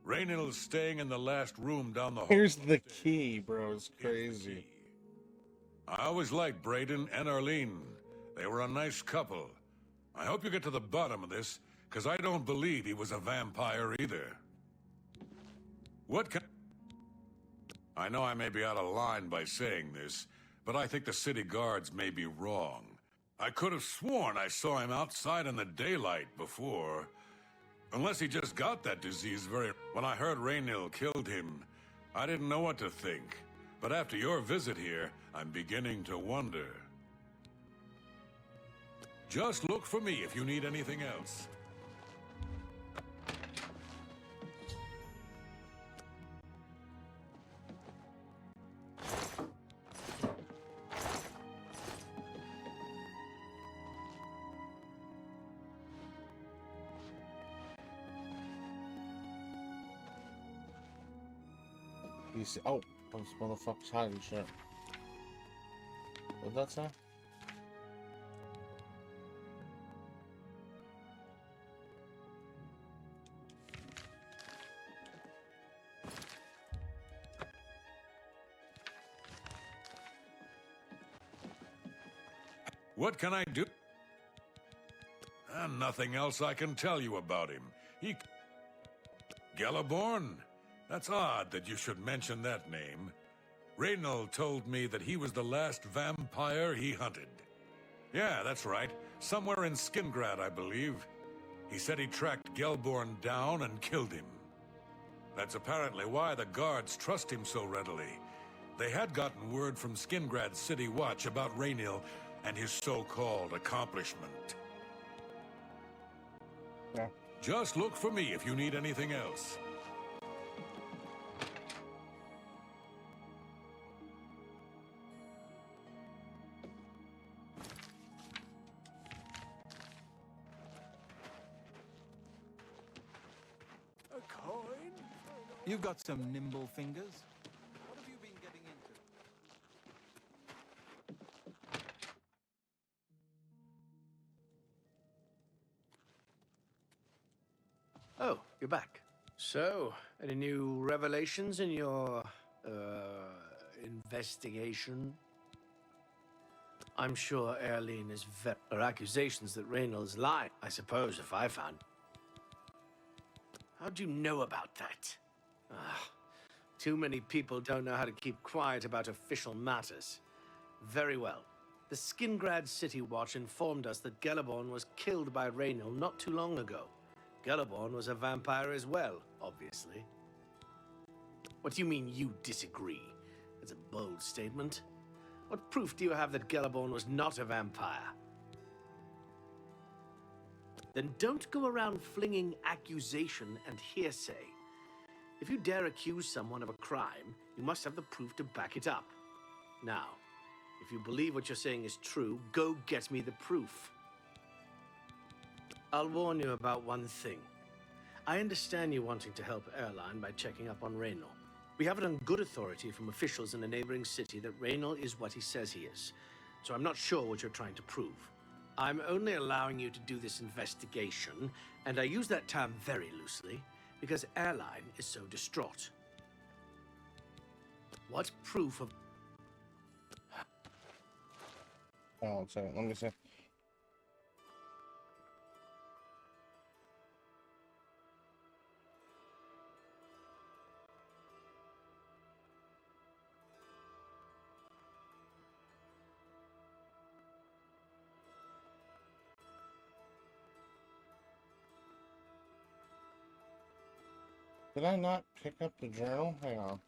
Raynil's staying in the last room down the hall.
Here's the key, bro. It's crazy.
I always liked Braden and Arlene. They were a nice couple. I hope you get to the bottom of this, because I don't believe he was a vampire either. What can... I know I may be out of line by saying this, but I think the city guards may be wrong. I could have sworn I saw him outside in the daylight before. Unless he just got that disease When I heard Raynil killed him, I didn't know what to think. But after your visit here, I'm beginning to wonder. Just look for me if you need anything else.
You see, oh, those motherfuckers hiding shit. What'd that say?
What can I do? Nothing else I can tell you about him. Gelaborn? That's odd that you should mention that name. Raynil told me that he was the last vampire he hunted. Yeah, that's right. Somewhere in Skingrad, I believe. He said he tracked Gelborn down and killed him. That's apparently why the guards trust him so readily. They had gotten word from Skingrad's City Watch about Raynil and his so-called accomplishment.
Yeah.
Just look for me if you need anything else.
You've got some nimble fingers. What have you been getting into?
Oh, you're back. So, any new revelations in your, investigation? I'm sure Erlene is There are accusations that Raynal is lying, I suppose, if I found. How'd you know about that? Ah, too many people don't know how to keep quiet about official matters. Very well. The Skingrad City Watch informed us that Gellerborn was killed by Raynal not too long ago. Gellerborn was a vampire as well, obviously. What do you mean you disagree? That's a bold statement. What proof do you have that Gellerborn was not a vampire? Then don't go around flinging accusation and hearsay. If you dare accuse someone of a crime, you must have the proof to back it up. Now, if you believe what you're saying is true, go get me the proof. I'll warn you about one thing. I understand you wanting to help Erline by checking up on Raynal. We have it on good authority from officials in a neighboring city that Raynal is what he says he is. So I'm not sure what you're trying to prove. I'm only allowing you to do this investigation, and I use that term very loosely, because Erline is so distraught. What proof of...
Oh, one second. Let me see. Did I not pick up the journal? Hang on.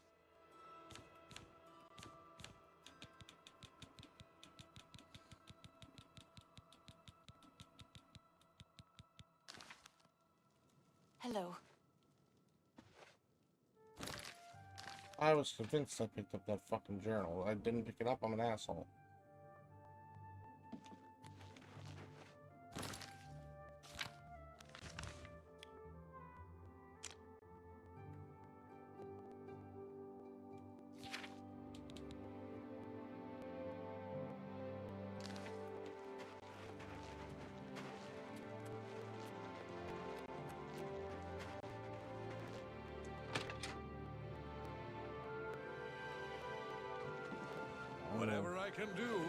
Hello.
I was convinced I picked up that fucking journal. I didn't pick it up. I'm an asshole.
Whatever I can do.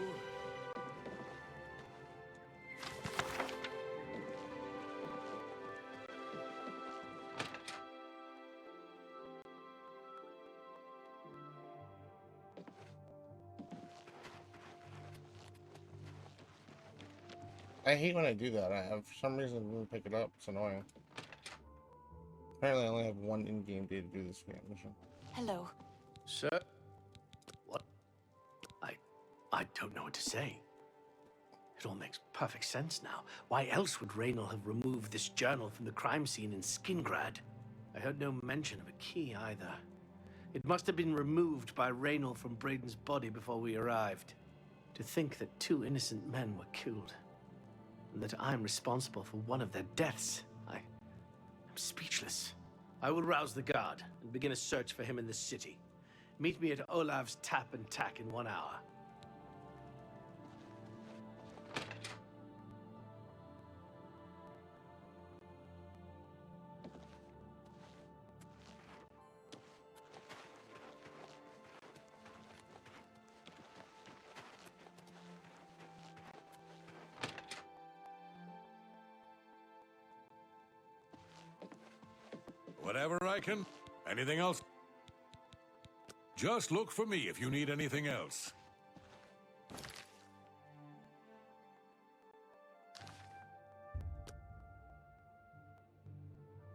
I hate when I do that. For some reason, I didn't pick it up. It's annoying. Apparently, I only have one in-game day to do this mission.
Hello.
Sir? What? I don't know what to say. It all makes perfect sense now. Why else would Raynal have removed this journal from the crime scene in Skingrad? I heard no mention of a key either. It must have been removed by Raynal from Braden's body before we arrived. To think that 2 innocent men were killed, and that I'm responsible for one of their deaths, I'm speechless. I will rouse the guard and begin a search for him in the city. Meet me at Olav's Tap and Tack in 1 hour.
Whatever I can. Anything else? Just look for me if you need anything else.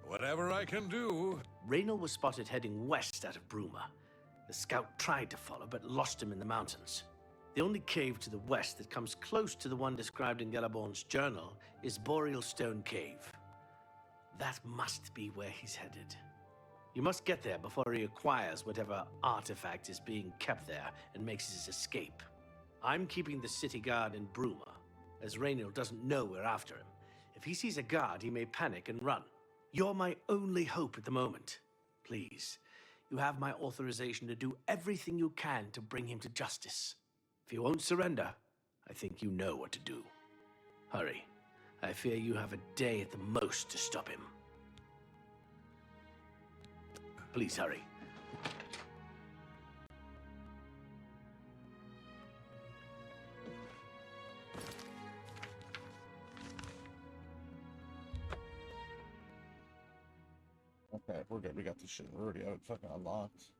Whatever I can do.
Raynal was spotted heading west out of Bruma. The scout tried to follow, but lost him in the mountains. The only cave to the west that comes close to the one described in Gellerborn's journal is Boreal Stone Cave. That must be where he's headed. You must get there before he acquires whatever artifact is being kept there and makes his escape. I'm keeping the city guard in Bruma, as Raynal doesn't know we're after him. If he sees a guard, he may panic and run. You're my only hope at the moment. Please, you have my authorization to do everything you can to bring him to justice. If he won't surrender, I think you know what to do. Hurry. I fear you have a day at the most to stop him. Please hurry.
we're good. We got this shit. We're already out. Fucking unlocked.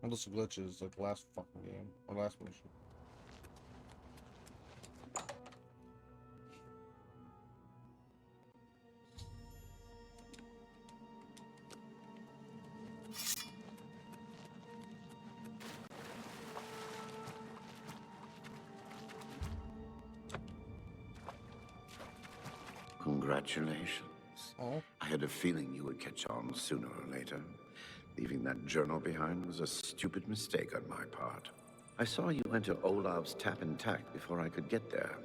Unless glitches like the last fucking game or last mission.
Congratulations.
Oh.
I had a feeling you would catch on sooner or later. Leaving that journal behind was a stupid mistake on my part. I saw you enter Olav's tap and tack before I could get there,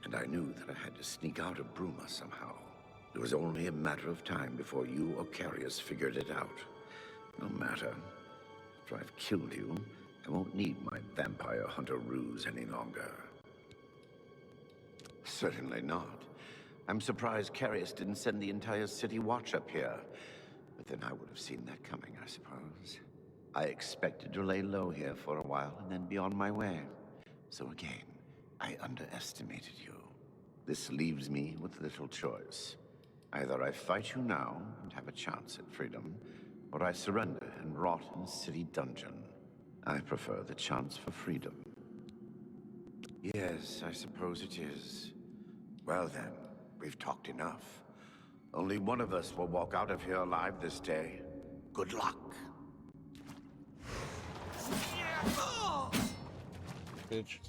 and I knew that I had to sneak out of Bruma somehow. It was only a matter of time before you or Carius figured it out. No matter. After I've killed you, I won't need my vampire hunter ruse any longer. Certainly not. I'm surprised Carius didn't send the entire city watch up here. But then I would have seen that coming, I suppose. I expected to lay low here for a while and then be on my way. So again, I underestimated you. This leaves me with little choice. Either I fight you now and have a chance at freedom, or I surrender and rot in a city dungeon. I prefer the chance for freedom. Yes, I suppose it is. Well then, we've talked enough. Only one of us will walk out of here alive this day. Good luck.
Bitch.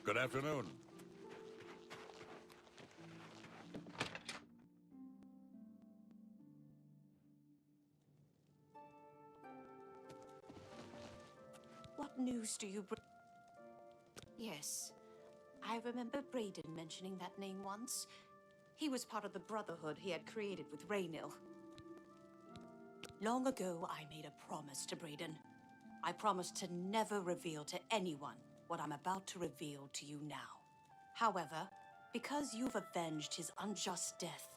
Good afternoon.
What news do you bring? Yes, I remember Brayden mentioning that name once. He was part of the Brotherhood he had created with Raynil. Long ago, I made a promise to Brayden. I promised to never reveal to anyone what I'm about to reveal to you now. However, because you've avenged his unjust death,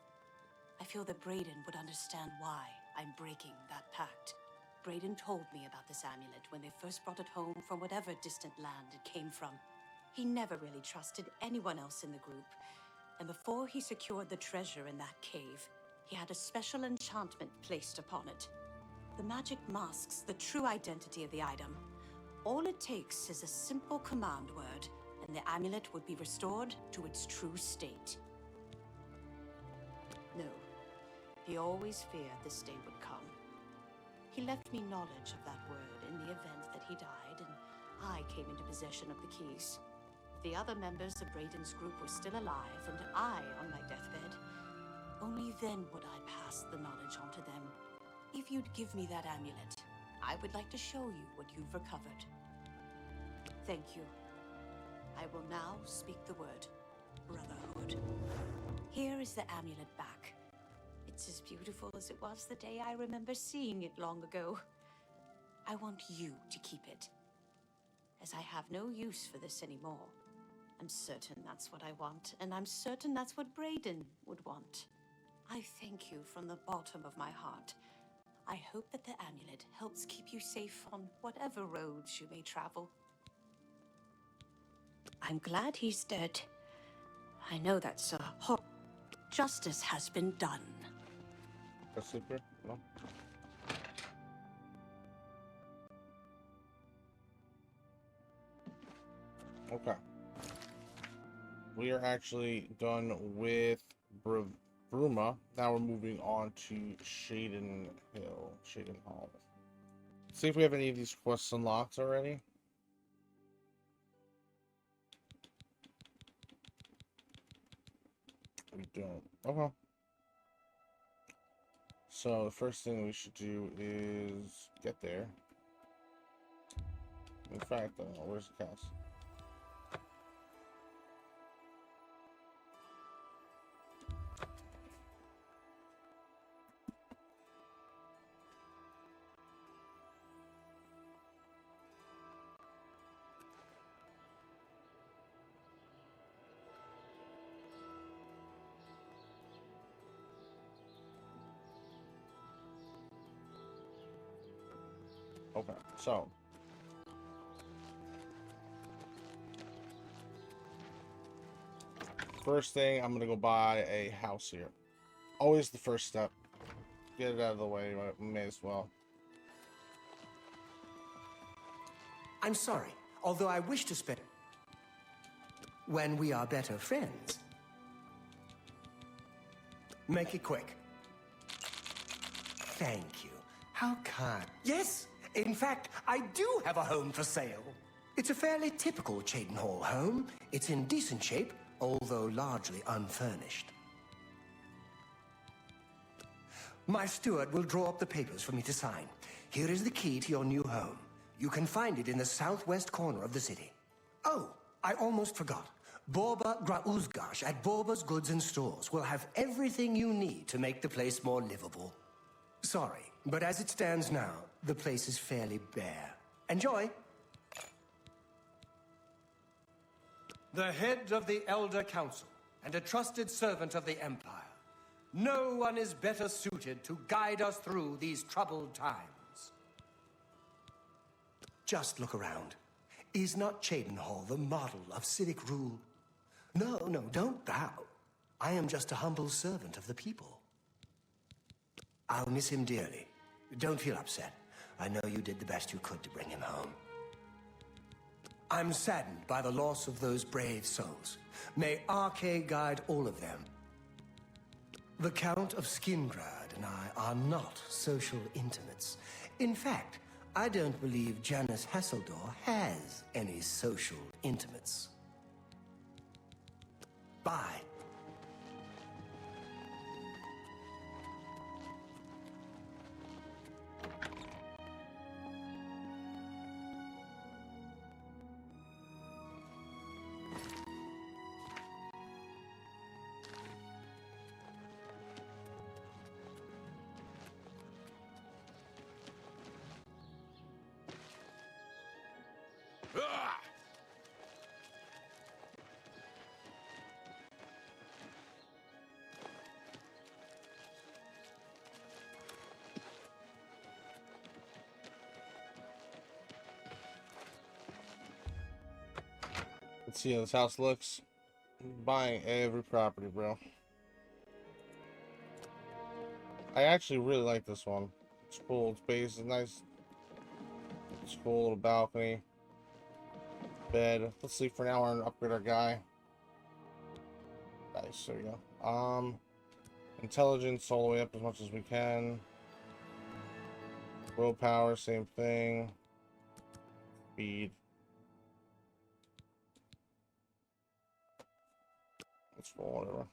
I feel that Brayden would understand why I'm breaking that pact. Brayden told me about this amulet when they first brought it home from whatever distant land it came from. He never really trusted anyone else in the group, and before he secured the treasure in that cave, he had a special enchantment placed upon it. The magic masks the true identity of the item. All it takes is a simple command word, and the amulet would be restored to its true state. No, he always feared this day would come. He left me knowledge of that word in the event that he died, and I came into possession of the keys. If the other members of Brayden's group were still alive, and I on my deathbed, only then would I pass the knowledge on to them. If you'd give me that amulet, I would like to show you what you've recovered. Thank you. I will now speak the word, Brotherhood. Here is the amulet back. It's as beautiful as it was the day I remember seeing it long ago. I want you to keep it, as I have no use for this anymore. I'm certain that's what I want, and I'm certain that's what Brayden would want. I thank you from the bottom of my heart. I hope that the amulet helps keep you safe on whatever roads you may travel. I'm glad he's dead. I know that's a horrible. Justice has been done.
A super? No. Okay. We are actually done with Bruma. Now we're moving on to Cheydinhal. See if we have any of these quests unlocked already. We don't. Okay. So the first thing we should do is get there. In fact, where's the cast? Okay, so first thing, I'm gonna go buy a house here. Always the first step. Get it out of the way, may as well.
I'm sorry, although I wish to spend when we are better friends. Make it quick. Thank you. How kind. Yes, in fact, I do have a home for sale. It's a fairly typical Cheydinhal home. It's in decent shape, although largely unfurnished. My steward will draw up the papers for me to sign. Here is the key to your new home. You can find it in the southwest corner of the city. Oh, I almost forgot. Borba Grauzgash at Borba's Goods and Stores will have everything you need to make the place more livable. Sorry, but as it stands now, the place is fairly bare. Enjoy! The head of the Elder Council and a trusted servant of the Empire. No one is better suited to guide us through these troubled times. Just look around. Is not Cheydinhal the model of civic rule? No, don't bow. I am just a humble servant of the people. I'll miss him dearly. Don't feel upset. I know you did the best you could to bring him home. I'm saddened by the loss of those brave souls. May Arche guide all of them. The Count of Skingrad and I are not social intimates. In fact, I don't believe Janice Hasseldor has any social intimates. Bye.
Let's see how this house looks. Buying every property, bro. I actually really like this one. It's cool. It's base is nice. It's cool. Little balcony. Bed. Let's see. For now, we're gonna upgrade our guy. Nice. There we go. Intelligence all the way up as much as we can. Willpower, same thing. Speed. Let's roll whatever.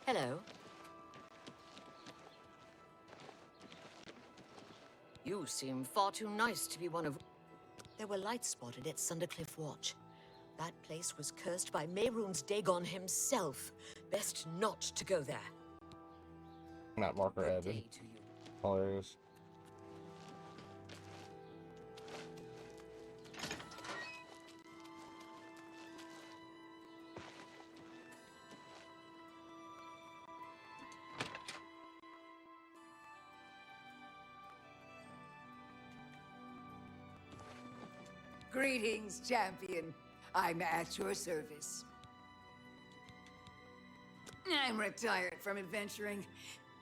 Hello. You seem far too nice to be one of... There were lights spotted at Sundercliff Watch. That place was cursed by Mehrunes Dagon himself. Best not to go there.
Map marker added. Hilarious.
Greetings, champion. I'm at your service. I'm retired from adventuring,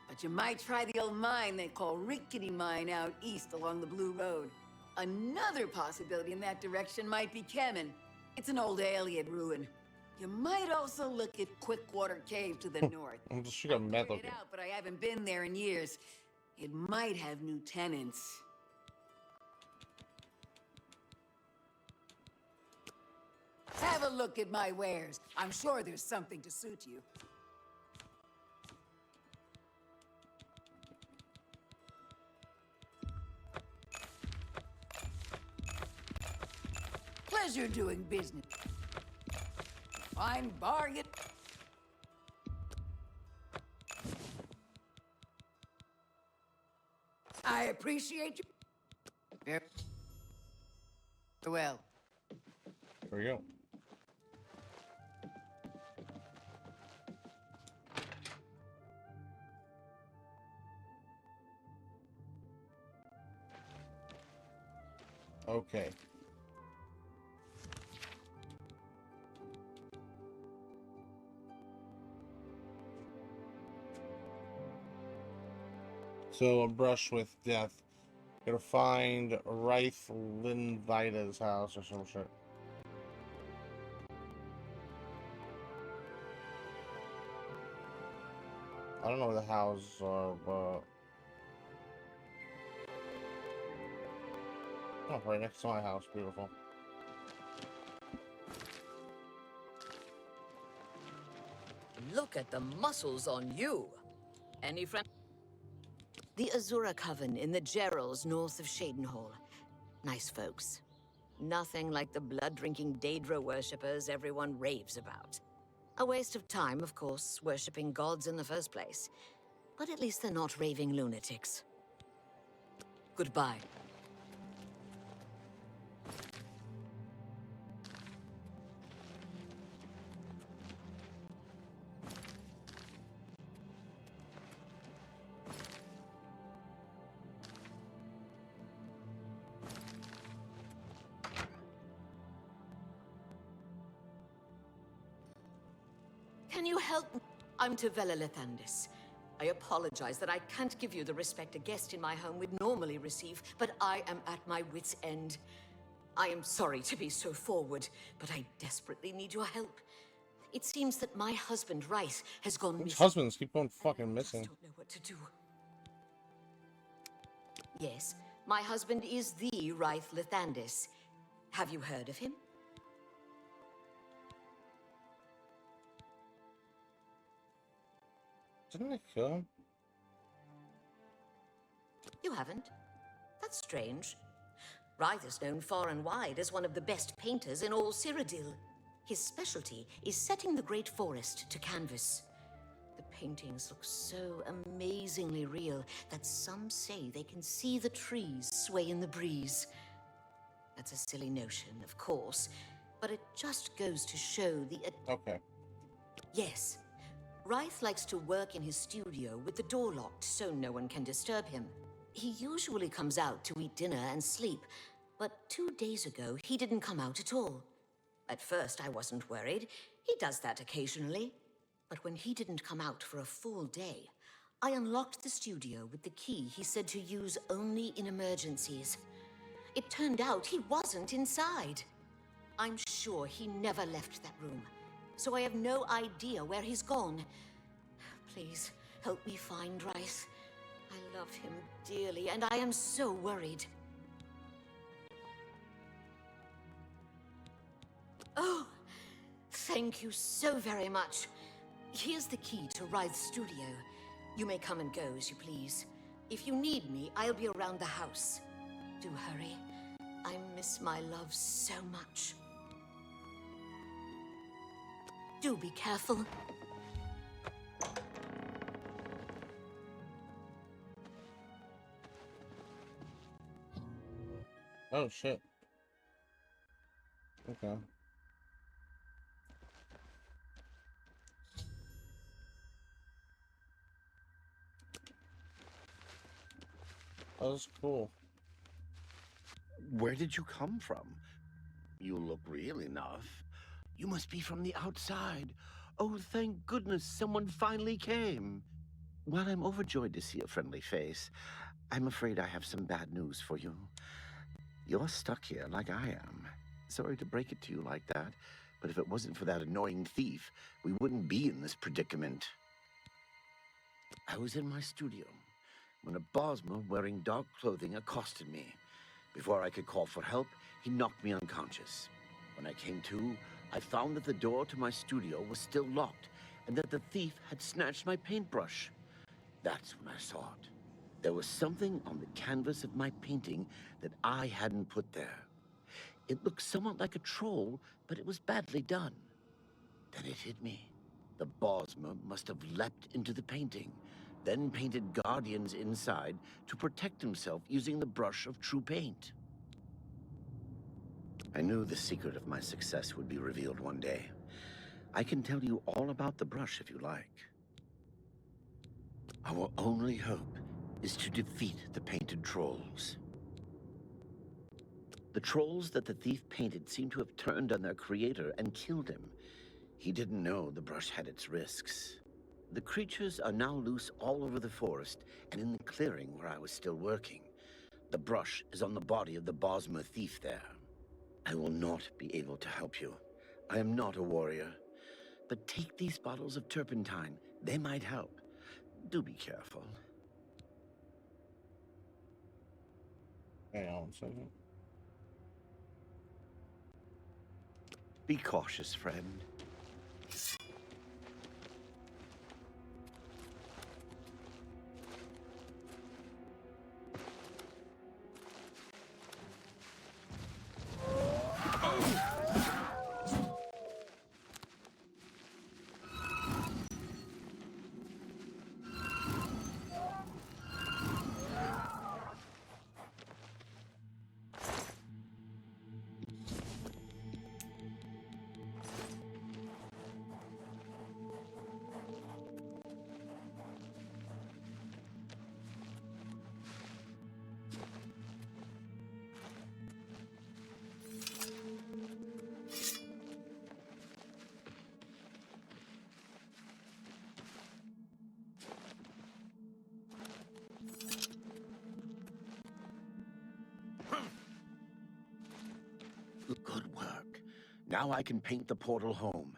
but you might try the old mine they call Rickety Mine out east along the Blue Road. Another possibility in that direction might be Kemen. It's an old alien ruin. You might also look at Quickwater Cave to the north.
I'm just sure I'm mad looking.
It out, but I haven't been there in years. It might have new tenants. Have a look at my wares. I'm sure there's something to suit you. Pleasure doing business. Fine bargain. I appreciate you. Very well.
There we go. Okay. So a brush with death. Gotta find Wraith Linvida's house or some shit. I don't know where the houses are, but oh, right next to my house. Beautiful.
Look at the muscles on you. Any friend? The Azura Coven in the Gerals north of Cheydinhal. Nice folks. Nothing like the blood-drinking Daedra worshippers everyone raves about. A waste of time, of course, worshipping gods in the first place. But at least they're not raving lunatics. Goodbye. Can you help me? I'm Tavella Lethandis. I apologize that I can't give you the respect a guest in my home would normally receive, but I am at my wit's end. I am sorry to be so forward, but I desperately need your help. It seems that my husband, Rice, has gone missing.
Husbands keep on fucking missing.
I don't know what to do. Yes, my husband is the Rice Lethandis. Have you heard of him?
Didn't I kill him?
You haven't? That's strange. Rythe is known far and wide as one of the best painters in all Cyrodiil. His specialty is setting the great forest to canvas. The paintings look so amazingly real that some say they can see the trees sway in the breeze. That's a silly notion, of course, but it just goes to show the...
Okay.
Yes. Rythe likes to work in his studio with the door locked so no one can disturb him. He usually comes out to eat dinner and sleep, but 2 days ago he didn't come out at all. At first I wasn't worried. He does that occasionally. But when he didn't come out for a full day, I unlocked the studio with the key he said to use only in emergencies. It turned out he wasn't inside. I'm sure he never left that room. So I have no idea where he's gone. Please, help me find Rythe. I love him dearly, and I am so worried. Oh, thank you so very much. Here's the key to Rythe's studio. You may come and go as you please. If you need me, I'll be around the house. Do hurry. I miss my love so much. Do be careful.
Oh, shit. Okay. Oh, that's cool.
Where did you come from? You look real enough. You must be from the outside. Oh, thank goodness someone finally came. While I'm overjoyed to see a friendly face, I'm afraid I have some bad news for you. You're stuck here like I am. Sorry to break it to you like that, but if it wasn't for that annoying thief, we wouldn't be in this predicament. I was in my studio when a Bosmer wearing dark clothing accosted me. Before I could call for help, he knocked me unconscious. When I came to, I found that the door to my studio was still locked and that the thief had snatched my paintbrush. That's when I saw it. There was something on the canvas of my painting that I hadn't put there. It looked somewhat like a troll, but it was badly done. Then it hit me. The Bosmer must have leapt into the painting, then painted guardians inside to protect himself using the brush of true paint. I knew the secret of my success would be revealed one day. I can tell you all about the brush if you like. Our only hope is to defeat the painted trolls. The trolls that the thief painted seem to have turned on their creator and killed him. He didn't know the brush had its risks. The creatures are now loose all over the forest and in the clearing where I was still working. The brush is on the body of the Bosmer thief there. I will not be able to help you. I am not a warrior. But take these bottles of turpentine. They might help. Do be careful.
Hang on 1 second.
Be cautious, friend. Good work. Now I can paint the portal home.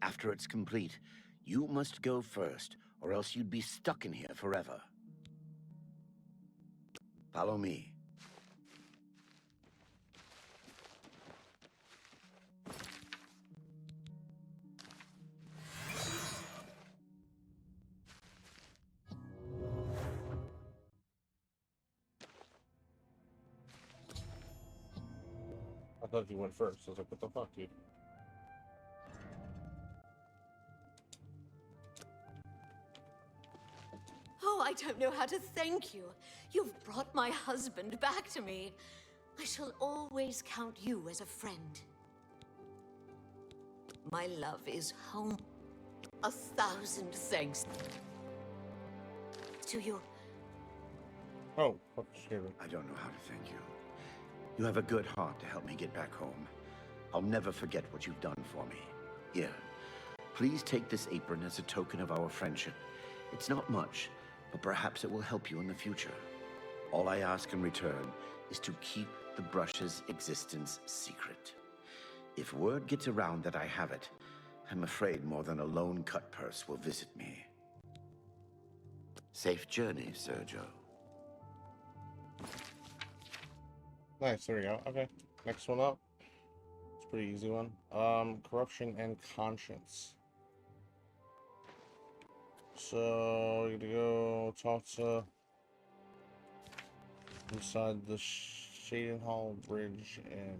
After it's complete, you must go first, or else you'd be stuck in here forever. Follow me.
I thought you went first. I was like, what the fuck, dude?
Oh, I don't know how to thank you. You've brought my husband back to me. I shall always count you as a friend. My love is home. 1,000 thanks to you.
Oh, fuck, scared me.
I don't know how to thank you. You have a good heart to help me get back home. I'll never forget what you've done for me. Here, please take this apron as a token of our friendship. It's not much, but perhaps it will help you in the future. All I ask in return is to keep the brush's existence secret. If word gets around that I have it, I'm afraid more than a lone cut purse will visit me. Safe journey, Sergio.
Nice, there we go. Okay, next one up. It's a pretty easy one. Corruption and conscience. So, you're gonna go talk to inside the Cheydinhal bridge and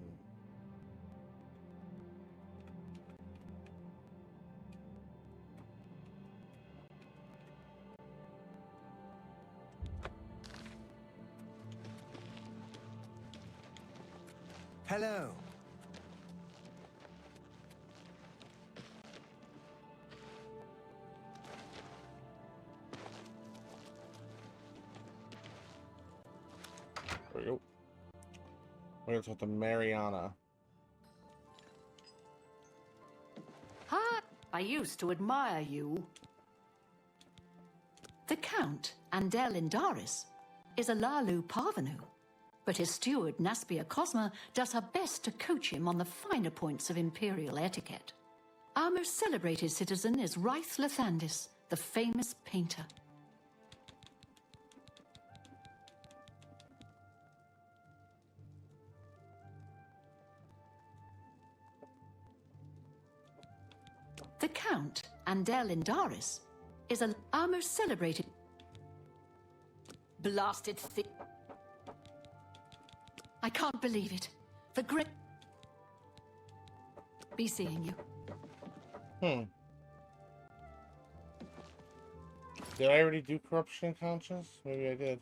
Hello.
there we go. We're gonna talk to Mariana.
Hi. I used to admire you. The Count, Andel Indaris, is a Lalu parvenu, but his steward, Naspia Cosma, does her best to coach him on the finer points of imperial etiquette. Our most celebrated citizen is Raith Lathandis, the famous painter. The Count, Andel Indaris, is our most celebrated... Blasted I can't believe it. The great... Be seeing you.
Did I already do corruption conscious? Maybe I did.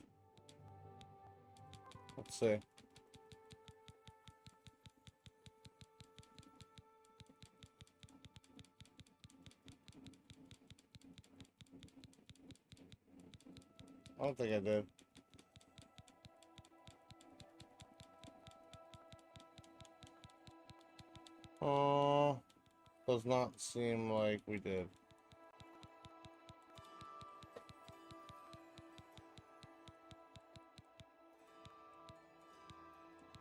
Let's see. I don't think I did. Does not seem like we did.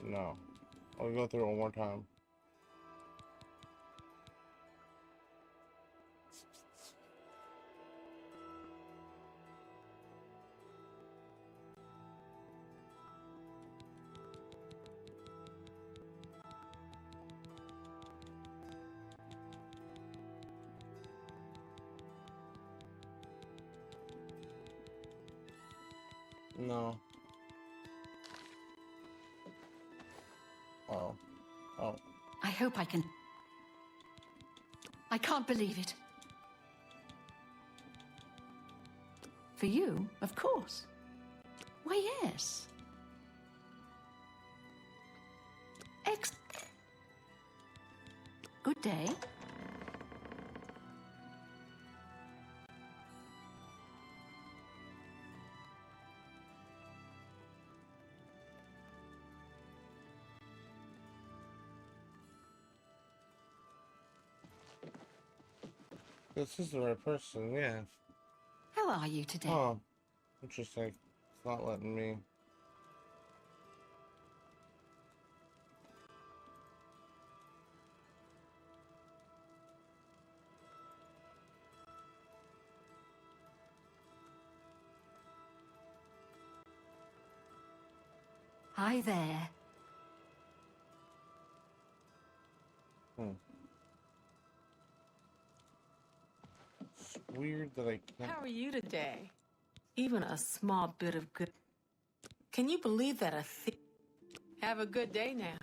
No. I'll go through it one more time. No. Oh. Oh.
I hope I can... I can't believe it. For you, of course. Why, yes. Good day.
This is the right person, yeah.
How are you today?
Oh, interesting. It's not letting me.
Hi there.
It's weird that I can't.
How are you today? Even a small bit of good. Can you believe that Have a good day now.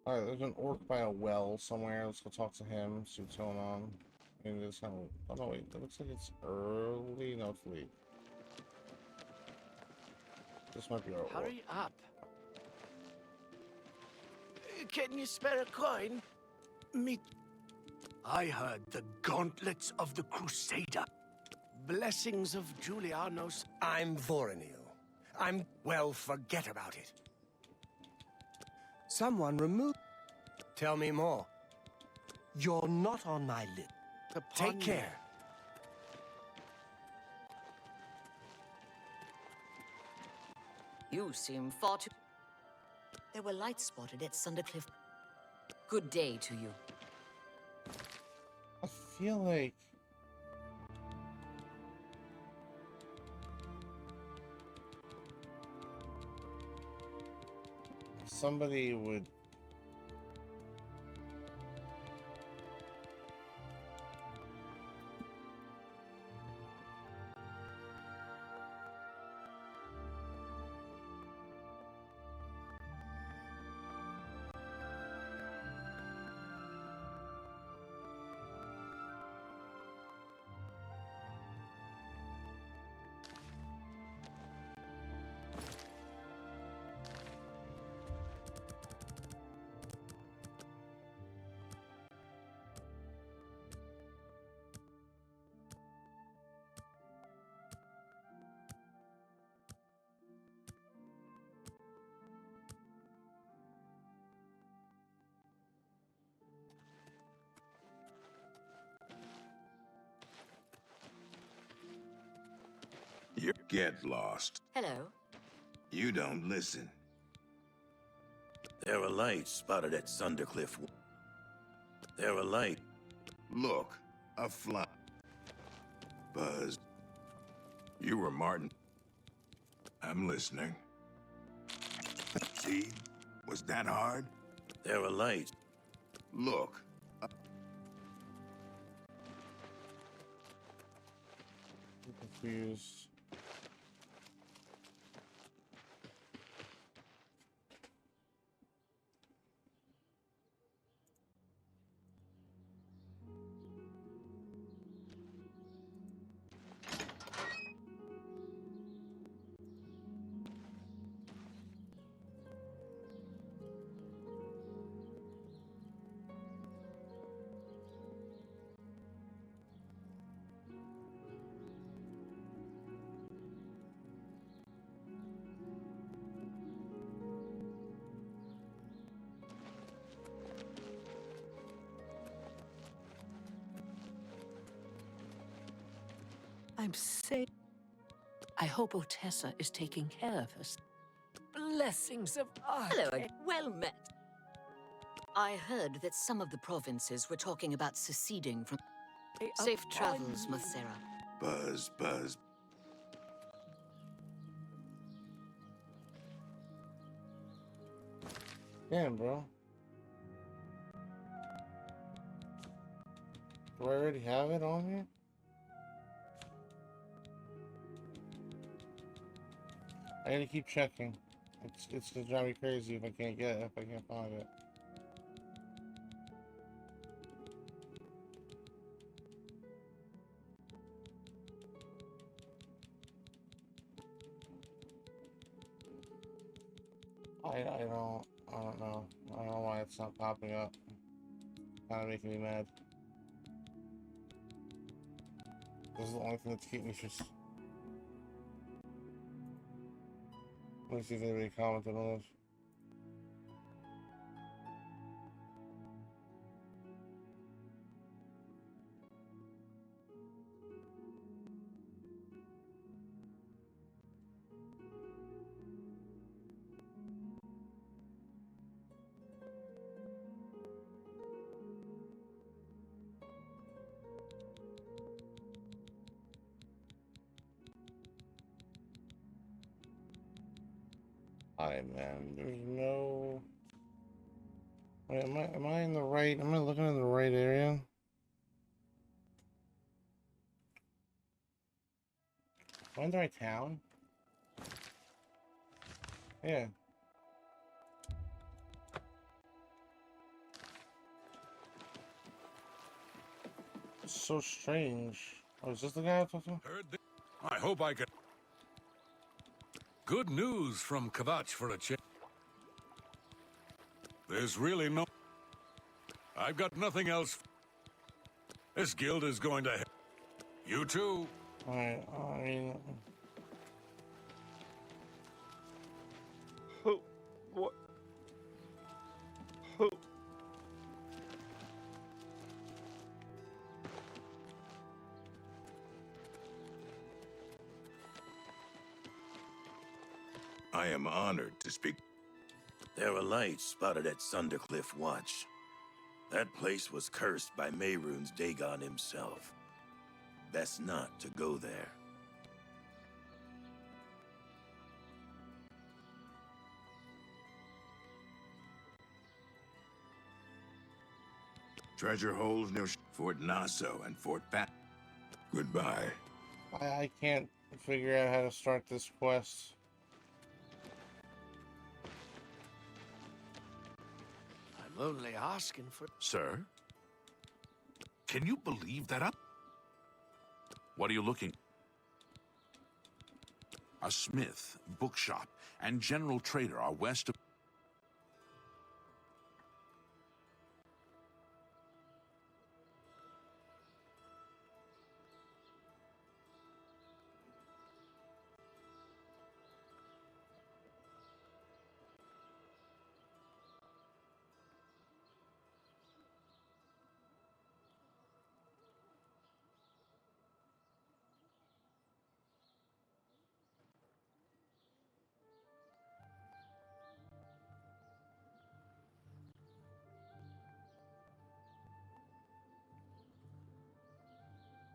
Alright, there's an orc by a well somewhere. Let's go talk to him, see what's going on. I mean, this kind of... Oh, no, wait. That looks like it's early. No, it's late. This might be our orc.
Hurry up. Can you spare a coin? I heard the gauntlets of the Crusader. Blessings of Julianos.
I'm Voronil. Well, forget about it. Someone removed... Tell me more. You're not on my list. Take care.
You seem far too... There were lights spotted at Sundercliff. Good day to you.
I feel like... somebody would...
You get lost.
Hello.
You don't listen.
There are lights spotted at Sundercliff. There are lights.
Look, a fly. Buzz. You were Martin. I'm listening. See? Was that hard?
There are lights.
Look.
I'm confused.
I'm safe. I hope Otessa is taking care of us. Blessings of art.
Hello, well met. I heard that some of the provinces were talking about seceding from... Safe travels, Mathera.
Buzz, Buzz.
Damn, bro. Do I already have it on here? I gotta keep checking. It's gonna drive me crazy if I can't get it, if I can't find it. I don't know. I don't know why it's not popping up. Kind of making me mad. This is the only thing that's keeping me just. Let me see if anybody commented on this. Alright, man. There's no. Wait, am I in the right? Am I looking in the right area? Am I in the right town? Yeah. It's so strange. Oh, is this the guy I talked to?
I hope I can. Good news from Kvatch for a change. There's really no... I've got nothing else. This guild is going to... You too.
Alright, I mean...
Who? What? Who?
I am honored to speak.
There are lights spotted at Sundercliff Watch. That place was cursed by Mehrunes Dagon himself. Best not to go there.
Treasure holes near Fort Nassau and Fort Pat. Goodbye.
I can't figure out how to start this quest.
I'm only asking for...
Sir? Can you believe that up? What are you looking? A smith, bookshop, and general trader are west of...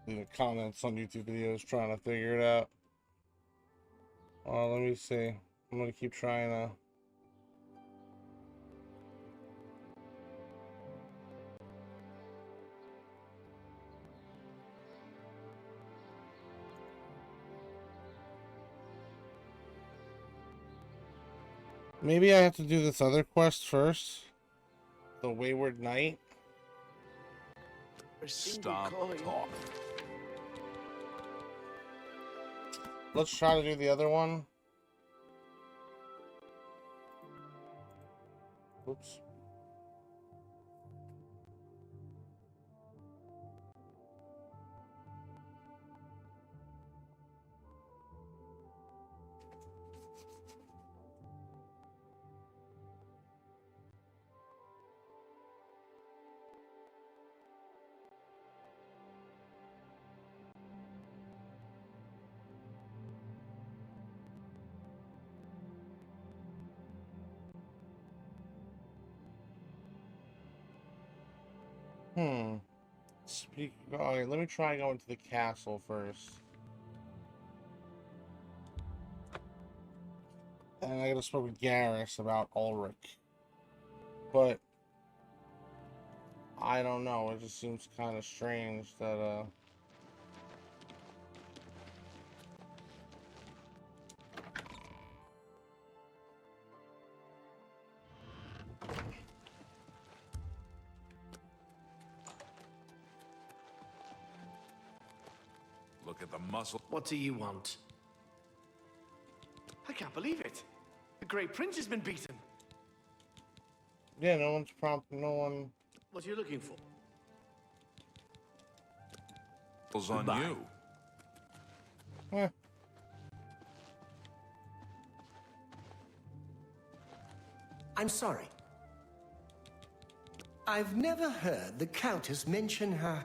leaving comments on YouTube videos trying to figure it out. Let me see. I'm gonna keep trying to. Maybe I have to do this other quest first. The Wayward Knight.
Stop talking.
Let's try to do the other one. Oops. Speak. Alright, let me try going to the castle first. And I gotta speak with Garrus about Ulrich. But I don't know, it just seems kind of strange that
Look at the muscle.
What do you want? I can't believe it. The Great Prince has been beaten.
yeah, no one's no one.
What are you looking for?
On
Goodbye.
you.
I'm sorry. I've never heard the Countess mention her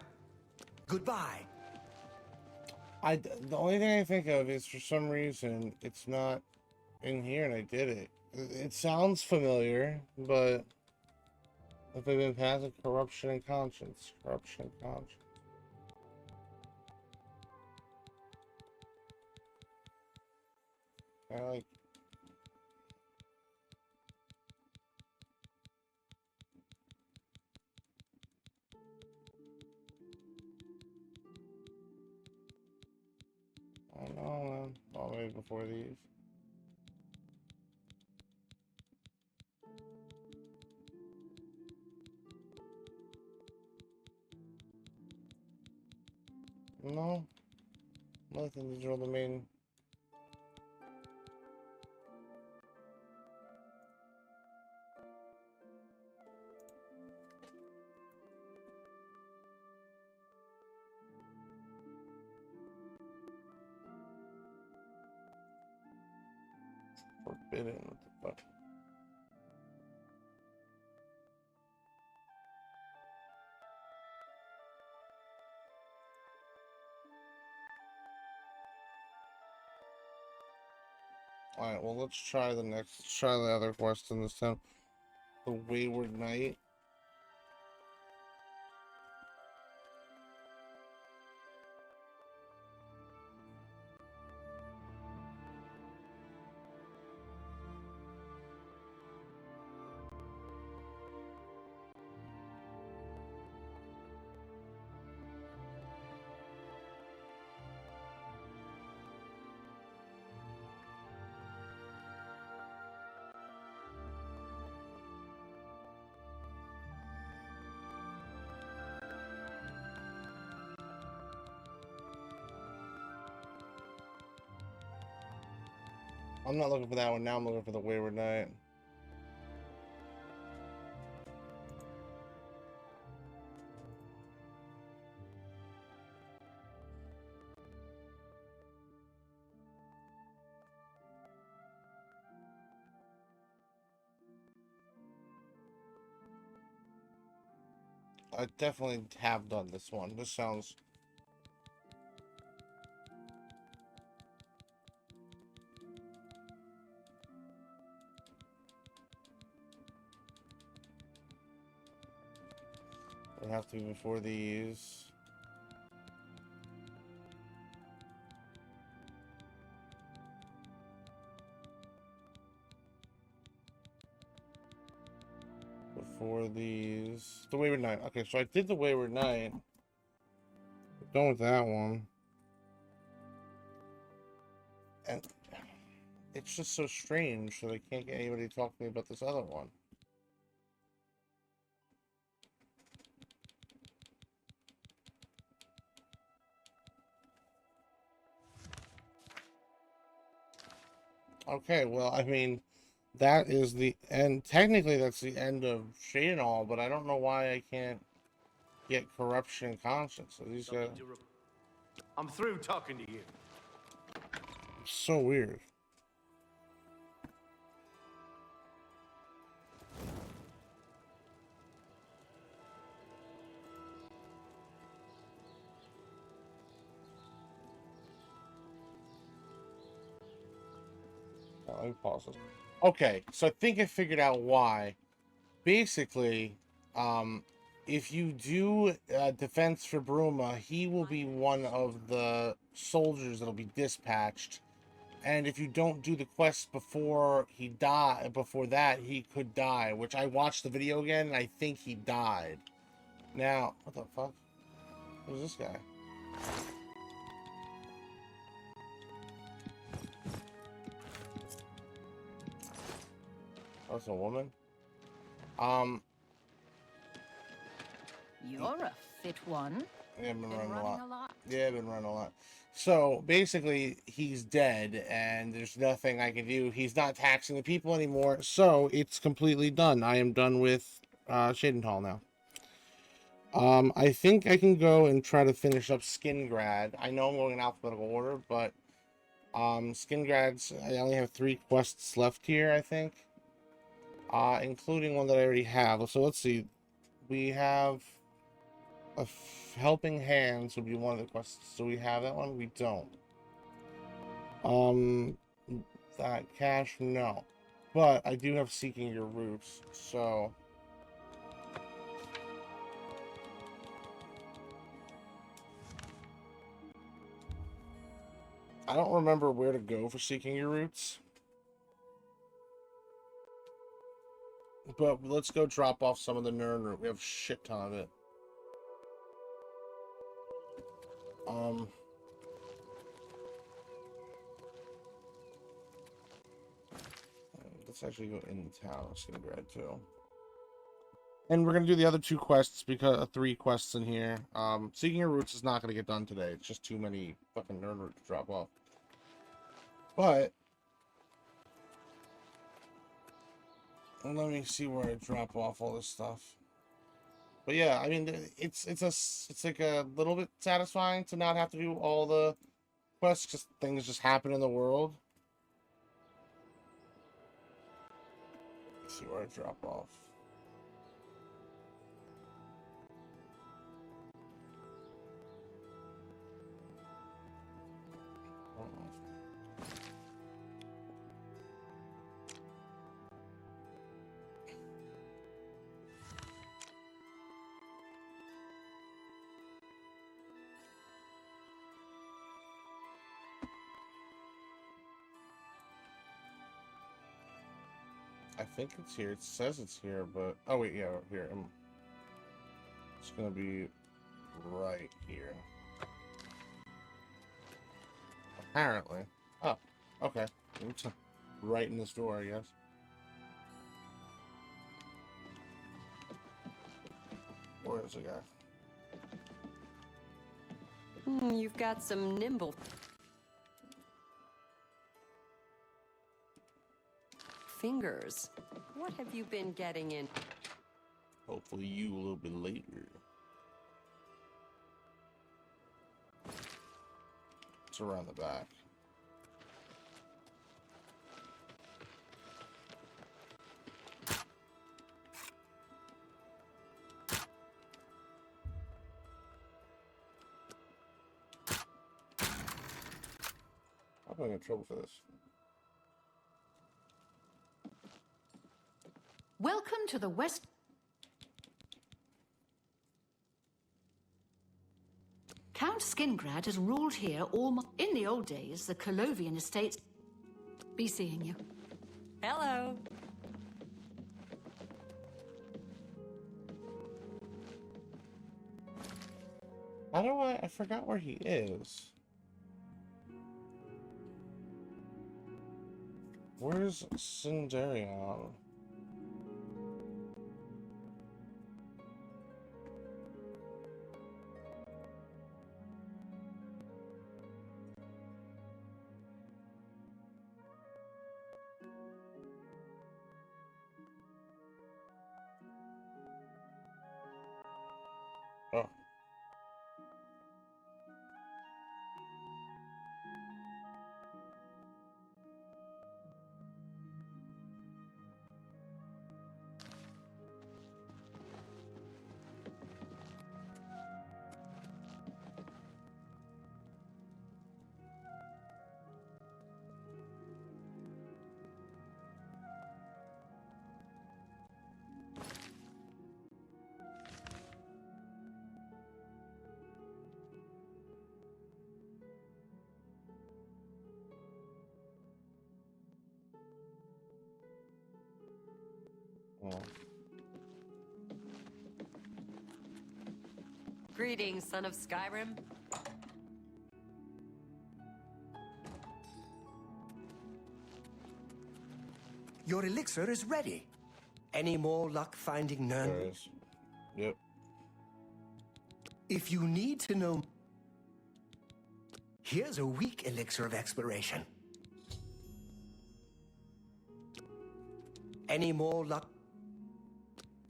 goodbye.
The only thing I think of is for some reason it's not in here and I did it. It sounds familiar, but if I've been past it, corruption and conscience. Corruption and conscience. I like. I don't know, man. All the way before these. No. Nothing. These are all the main. Forbidden. What the fuck? Alright, well, let's try let's try the other question this time. The Wayward Knight. I'm not looking for that one now, I'm looking for the Wayward Knight. I definitely have done this one. This sounds... It have to be before these. for these. The Wayward Knight. Okay, so I did the Wayward Knight. Done with that one. And it's just so strange that I can't get anybody to talk to me about this other one. Okay, well, I mean, that is the end. Technically, that's the end of Cheydinhal, but I don't know why I can't get corruption and conscience. So these guys...
I'm through talking to you.
So weird. Let me pause this. Okay, so I think I figured out why. Basically, if you do defense for Bruma, he will be one of the soldiers that'll be dispatched. And if you don't do the quest before he he could die. Which I watched the video again, and I think he died. Now, what the fuck? Who's this guy? Oh, it's a woman?
You're a fit one.
Yeah, I've been running a lot. Yeah, I've been running a lot. So, basically, he's dead, and there's nothing I can do. He's not taxing the people anymore, so it's completely done. I am done with Cheydinhal now. I think I can go and try to finish up Skingrad. I know I'm going in alphabetical order, but Skingrad's, I only have 3 quests left here, I think. Including one that I already have. So let's see. We have a helping hands would be one of the quests. So we have that one? We don't. That cash, no. But I do have seeking your roots, so I don't remember where to go for seeking your roots. But let's go drop off some of the Nern root. We have a shit ton of it. Let's actually go in town, Skingrad too. And we're gonna do the other 2 quests because 3 quests in here. Seeking your roots is not gonna get done today. It's just too many fucking Nern root to drop off. But let me see where I drop off all this stuff. But yeah, I mean, it's like a little bit satisfying to not have to do all the quests, because things just happen in the world. Let's see where I drop off. I think it's here. It says it's here, but... Oh, wait, yeah, here. It's gonna be right here. Apparently. Oh, okay. It's right in this door, I guess. Where is the guy?
You've got some nimble... fingers. What have you been getting in?
Hopefully you a little bit later. It's around the back. I'm gonna get in trouble for this.
Welcome to the West. Count Skingrad has ruled here almost. In the old days, the Colovian estates. Be seeing you.
Hello.
How do I forgot where he is. Where's Sindarion? Oh.
Greetings, son of Skyrim.
Your elixir is ready. Any more luck finding
There
Nirn?
it is. Yep.
If you need to know, here's a weak elixir of exploration. Any more luck?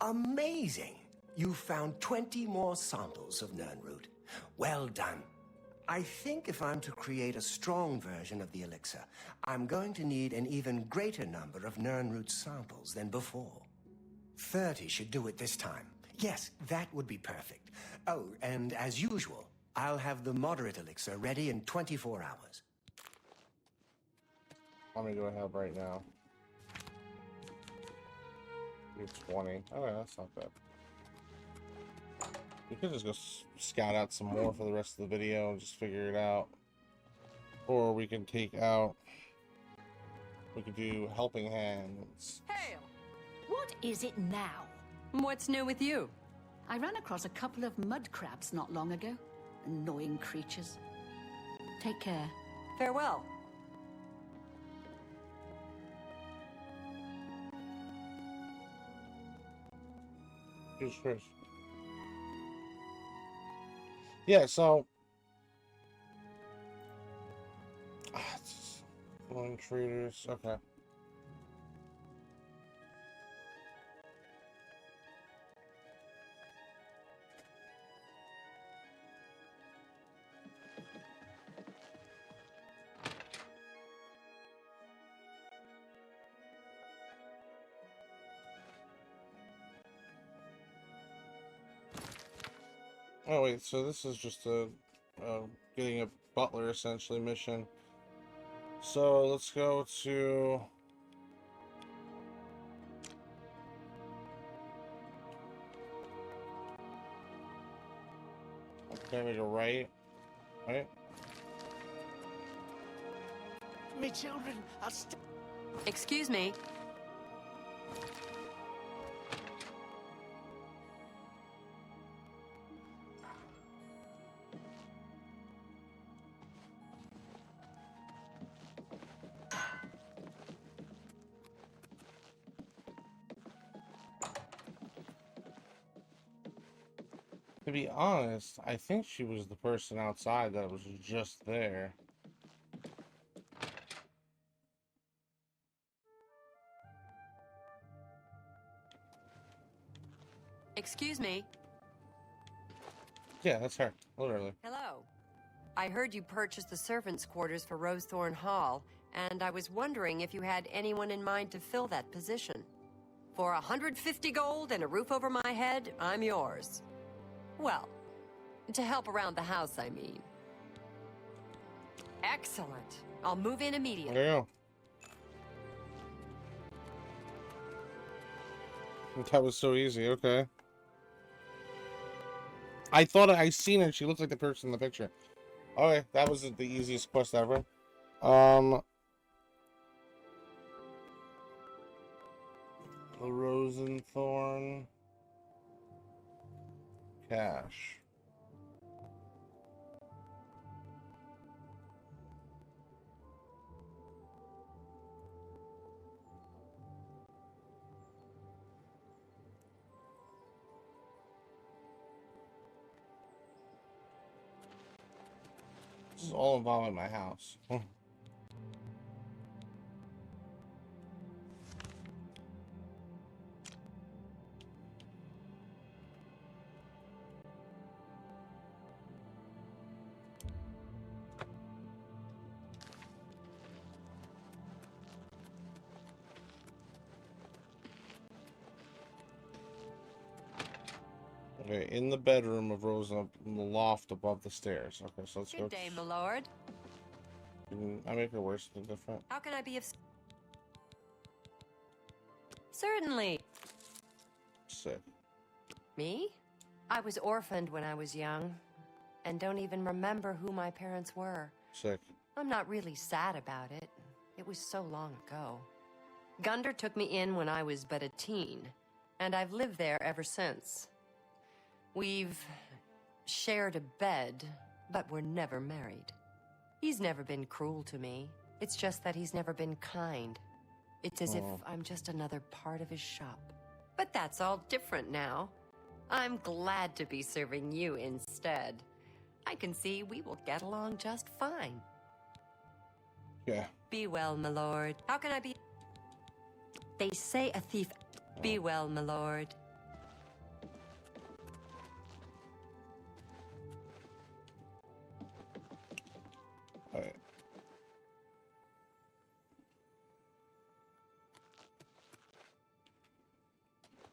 Amazing! You found 20 more samples of Nirnroot. Well done. I think if I'm to create a strong version of the elixir, I'm going to need an even greater number of Nirnroot samples than before. 30 should do it this time. Yes, that would be perfect. Oh, and as usual, I'll have the moderate elixir ready in 24 hours.
How many do I have right now? You're 20. Okay, that's not bad. We could just go scout out some more for the rest of the video and just figure it out. Or we can take out... We could do helping hands.
Hail! What is it now?
What's new with you?
I ran across a couple of mud crabs not long ago. Annoying creatures. Take care.
Farewell.
Jesus Christ. Yeah, so... One traders, okay. Oh wait, so this is just a getting a butler essentially mission. So let's go to okay, we go right.
Me children are
Excuse me.
To be honest, I think she was the person outside that was just there.
Excuse me.
Yeah, that's her, literally.
Hello. I heard you purchased the servants' quarters for Rosethorn Hall, and I was wondering if you had anyone in mind to fill that position. For 150 gold and a roof over my head, I'm yours. Well, to help around the house, I mean. Excellent. I'll move in immediately.
There you go. That was so easy, okay. I thought I seen her, she looked like the person in the picture. Okay, that was the easiest quest ever. Rosenthorn. Cash. This is all involving my house. Okay, in the bedroom of Rosa, in the loft above the stairs. Okay, so let's go.
Good day, my lord.
Can I make it worse than different?
How can I be of... Certainly.
Sick.
Me? I was orphaned when I was young, and don't even remember who my parents were.
Sick.
I'm not really sad about it. It was so long ago. Gunder took me in when I was but a teen, and I've lived there ever since. We've shared a bed, but we're never married. He's never been cruel to me. It's just that he's never been kind. It's as if I'm just another part of his shop. But that's all different now. I'm glad to be serving you instead. I can see we will get along just fine.
Yeah.
Be well, my lord. How can I be... They say a thief... Be well, my lord.
Alright.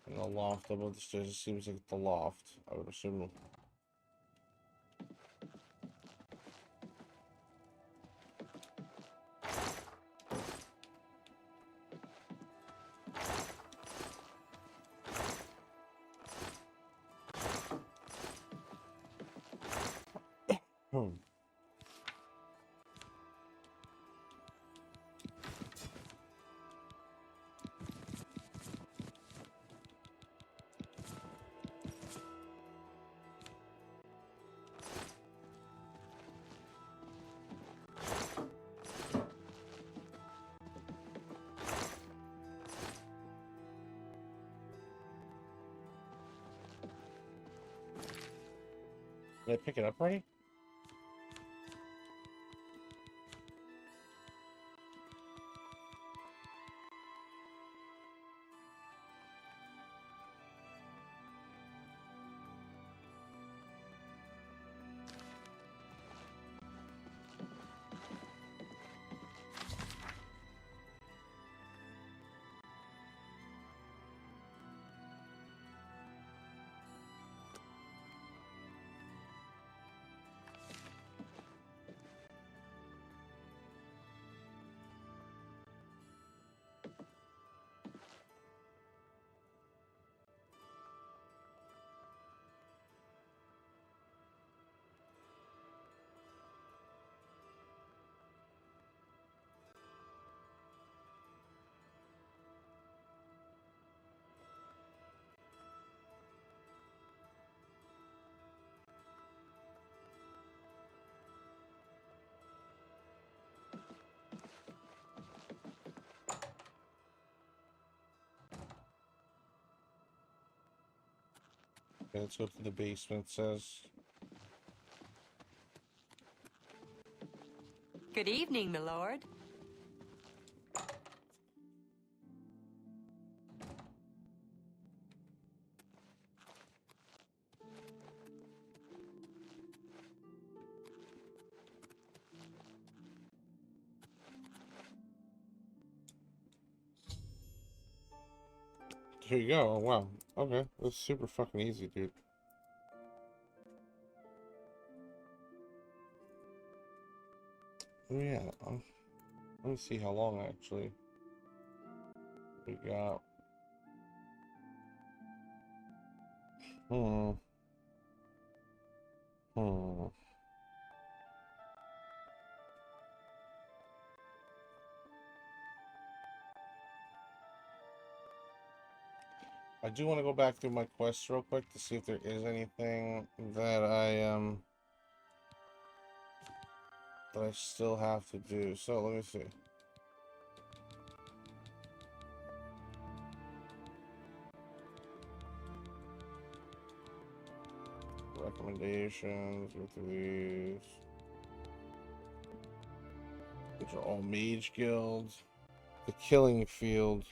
In the loft above the stairs, it seems like the loft, I would assume. Did I pick it up right? Okay, let's go to the basement, it says.
Good evening, my lord.
Here you go. Oh, wow. Okay, that's super fucking easy, dude. Oh yeah. Let me see how long actually we got. Hmm. I do want to go back through my quests real quick to see if there is anything that I still have to do. So let me see. Recommendations, go through these. These are all mage guilds. The killing field.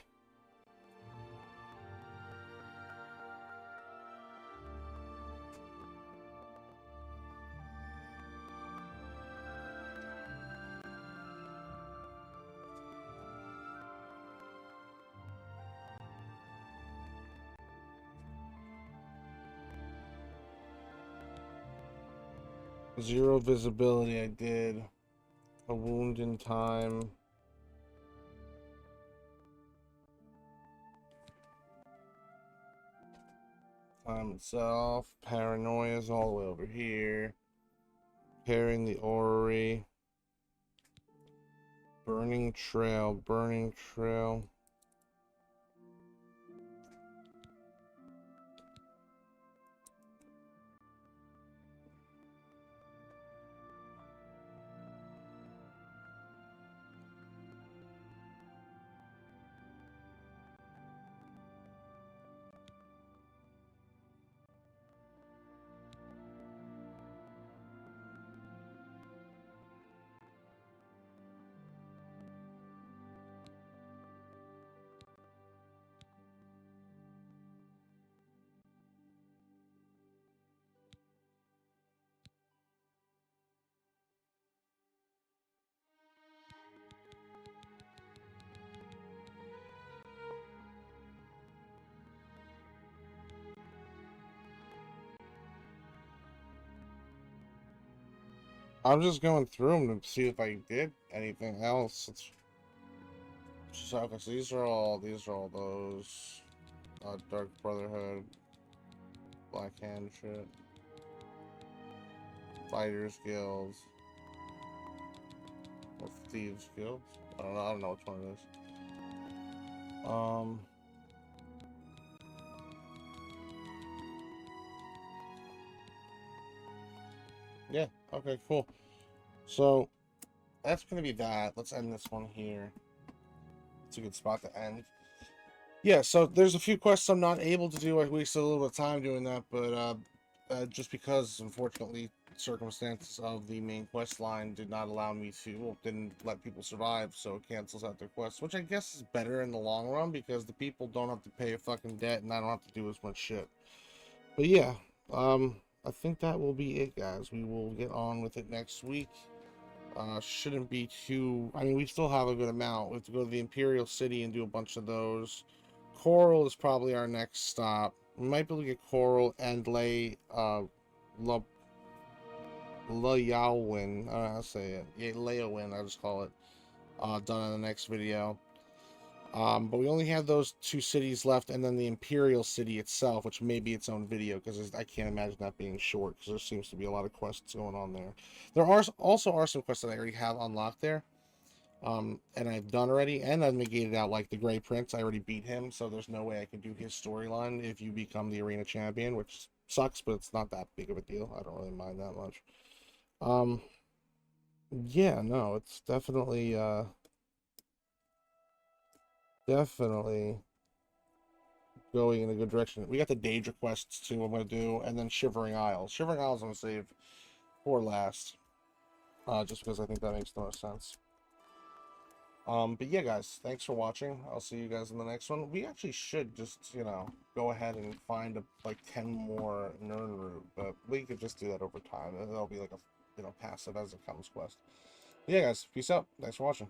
Zero visibility, I did. A wound in time. Time itself. Paranoia is all the way over here. Pairing the orrery. Burning trail, burning trail. I'm just going through them to see if I did anything else. So, okay, so these are all those. Dark Brotherhood, Black Hand shit, Fighters Guilds, or Thieves Guilds. I don't know which one it is. Yeah, okay, cool. So that's gonna be that. Let's end this one here. It's a good spot to end. Yeah, so there's a few quests I'm not able to do. I wasted a little bit of time doing that, but just because, unfortunately, circumstances of the main quest line did not allow me to, well, didn't let people survive, so it cancels out their quests, which I guess is better in the long run because the people don't have to pay a fucking debt and I don't have to do as much shit. But yeah, I think that will be it, guys. We will get on with it next week. Shouldn't be too... I mean, we still have a good amount. We have to go to the Imperial City and do a bunch of those. Coral is probably our next stop. We might be able to get Coral and La Yawin. I don't know how to say it. Yeah, Leowin, I just call it. Done in the next video. But we only have those two cities left, and then the Imperial City itself, which may be its own video, because I can't imagine that being short, because there seems to be a lot of quests going on there. There are also some quests that I already have unlocked there, and I've done already, and I've negated out, like, the Grey Prince. I already beat him, so there's no way I can do his storyline if you become the arena champion, which sucks, but it's not that big of a deal. I don't really mind that much. Yeah, no, it's definitely going in a good direction. We got the Daedra quests too I'm going to do, and then Shivering Isles. Shivering Isles I'm going to save for last, just because I think that makes the most sense. But yeah, guys, thanks for watching. I'll see you guys in the next one. We actually should just, you know, go ahead and find like 10 more Nirnroot, but we could just do that over time. That'll be like a, you know, passive as it comes quest. But yeah, guys, peace out. Thanks for watching.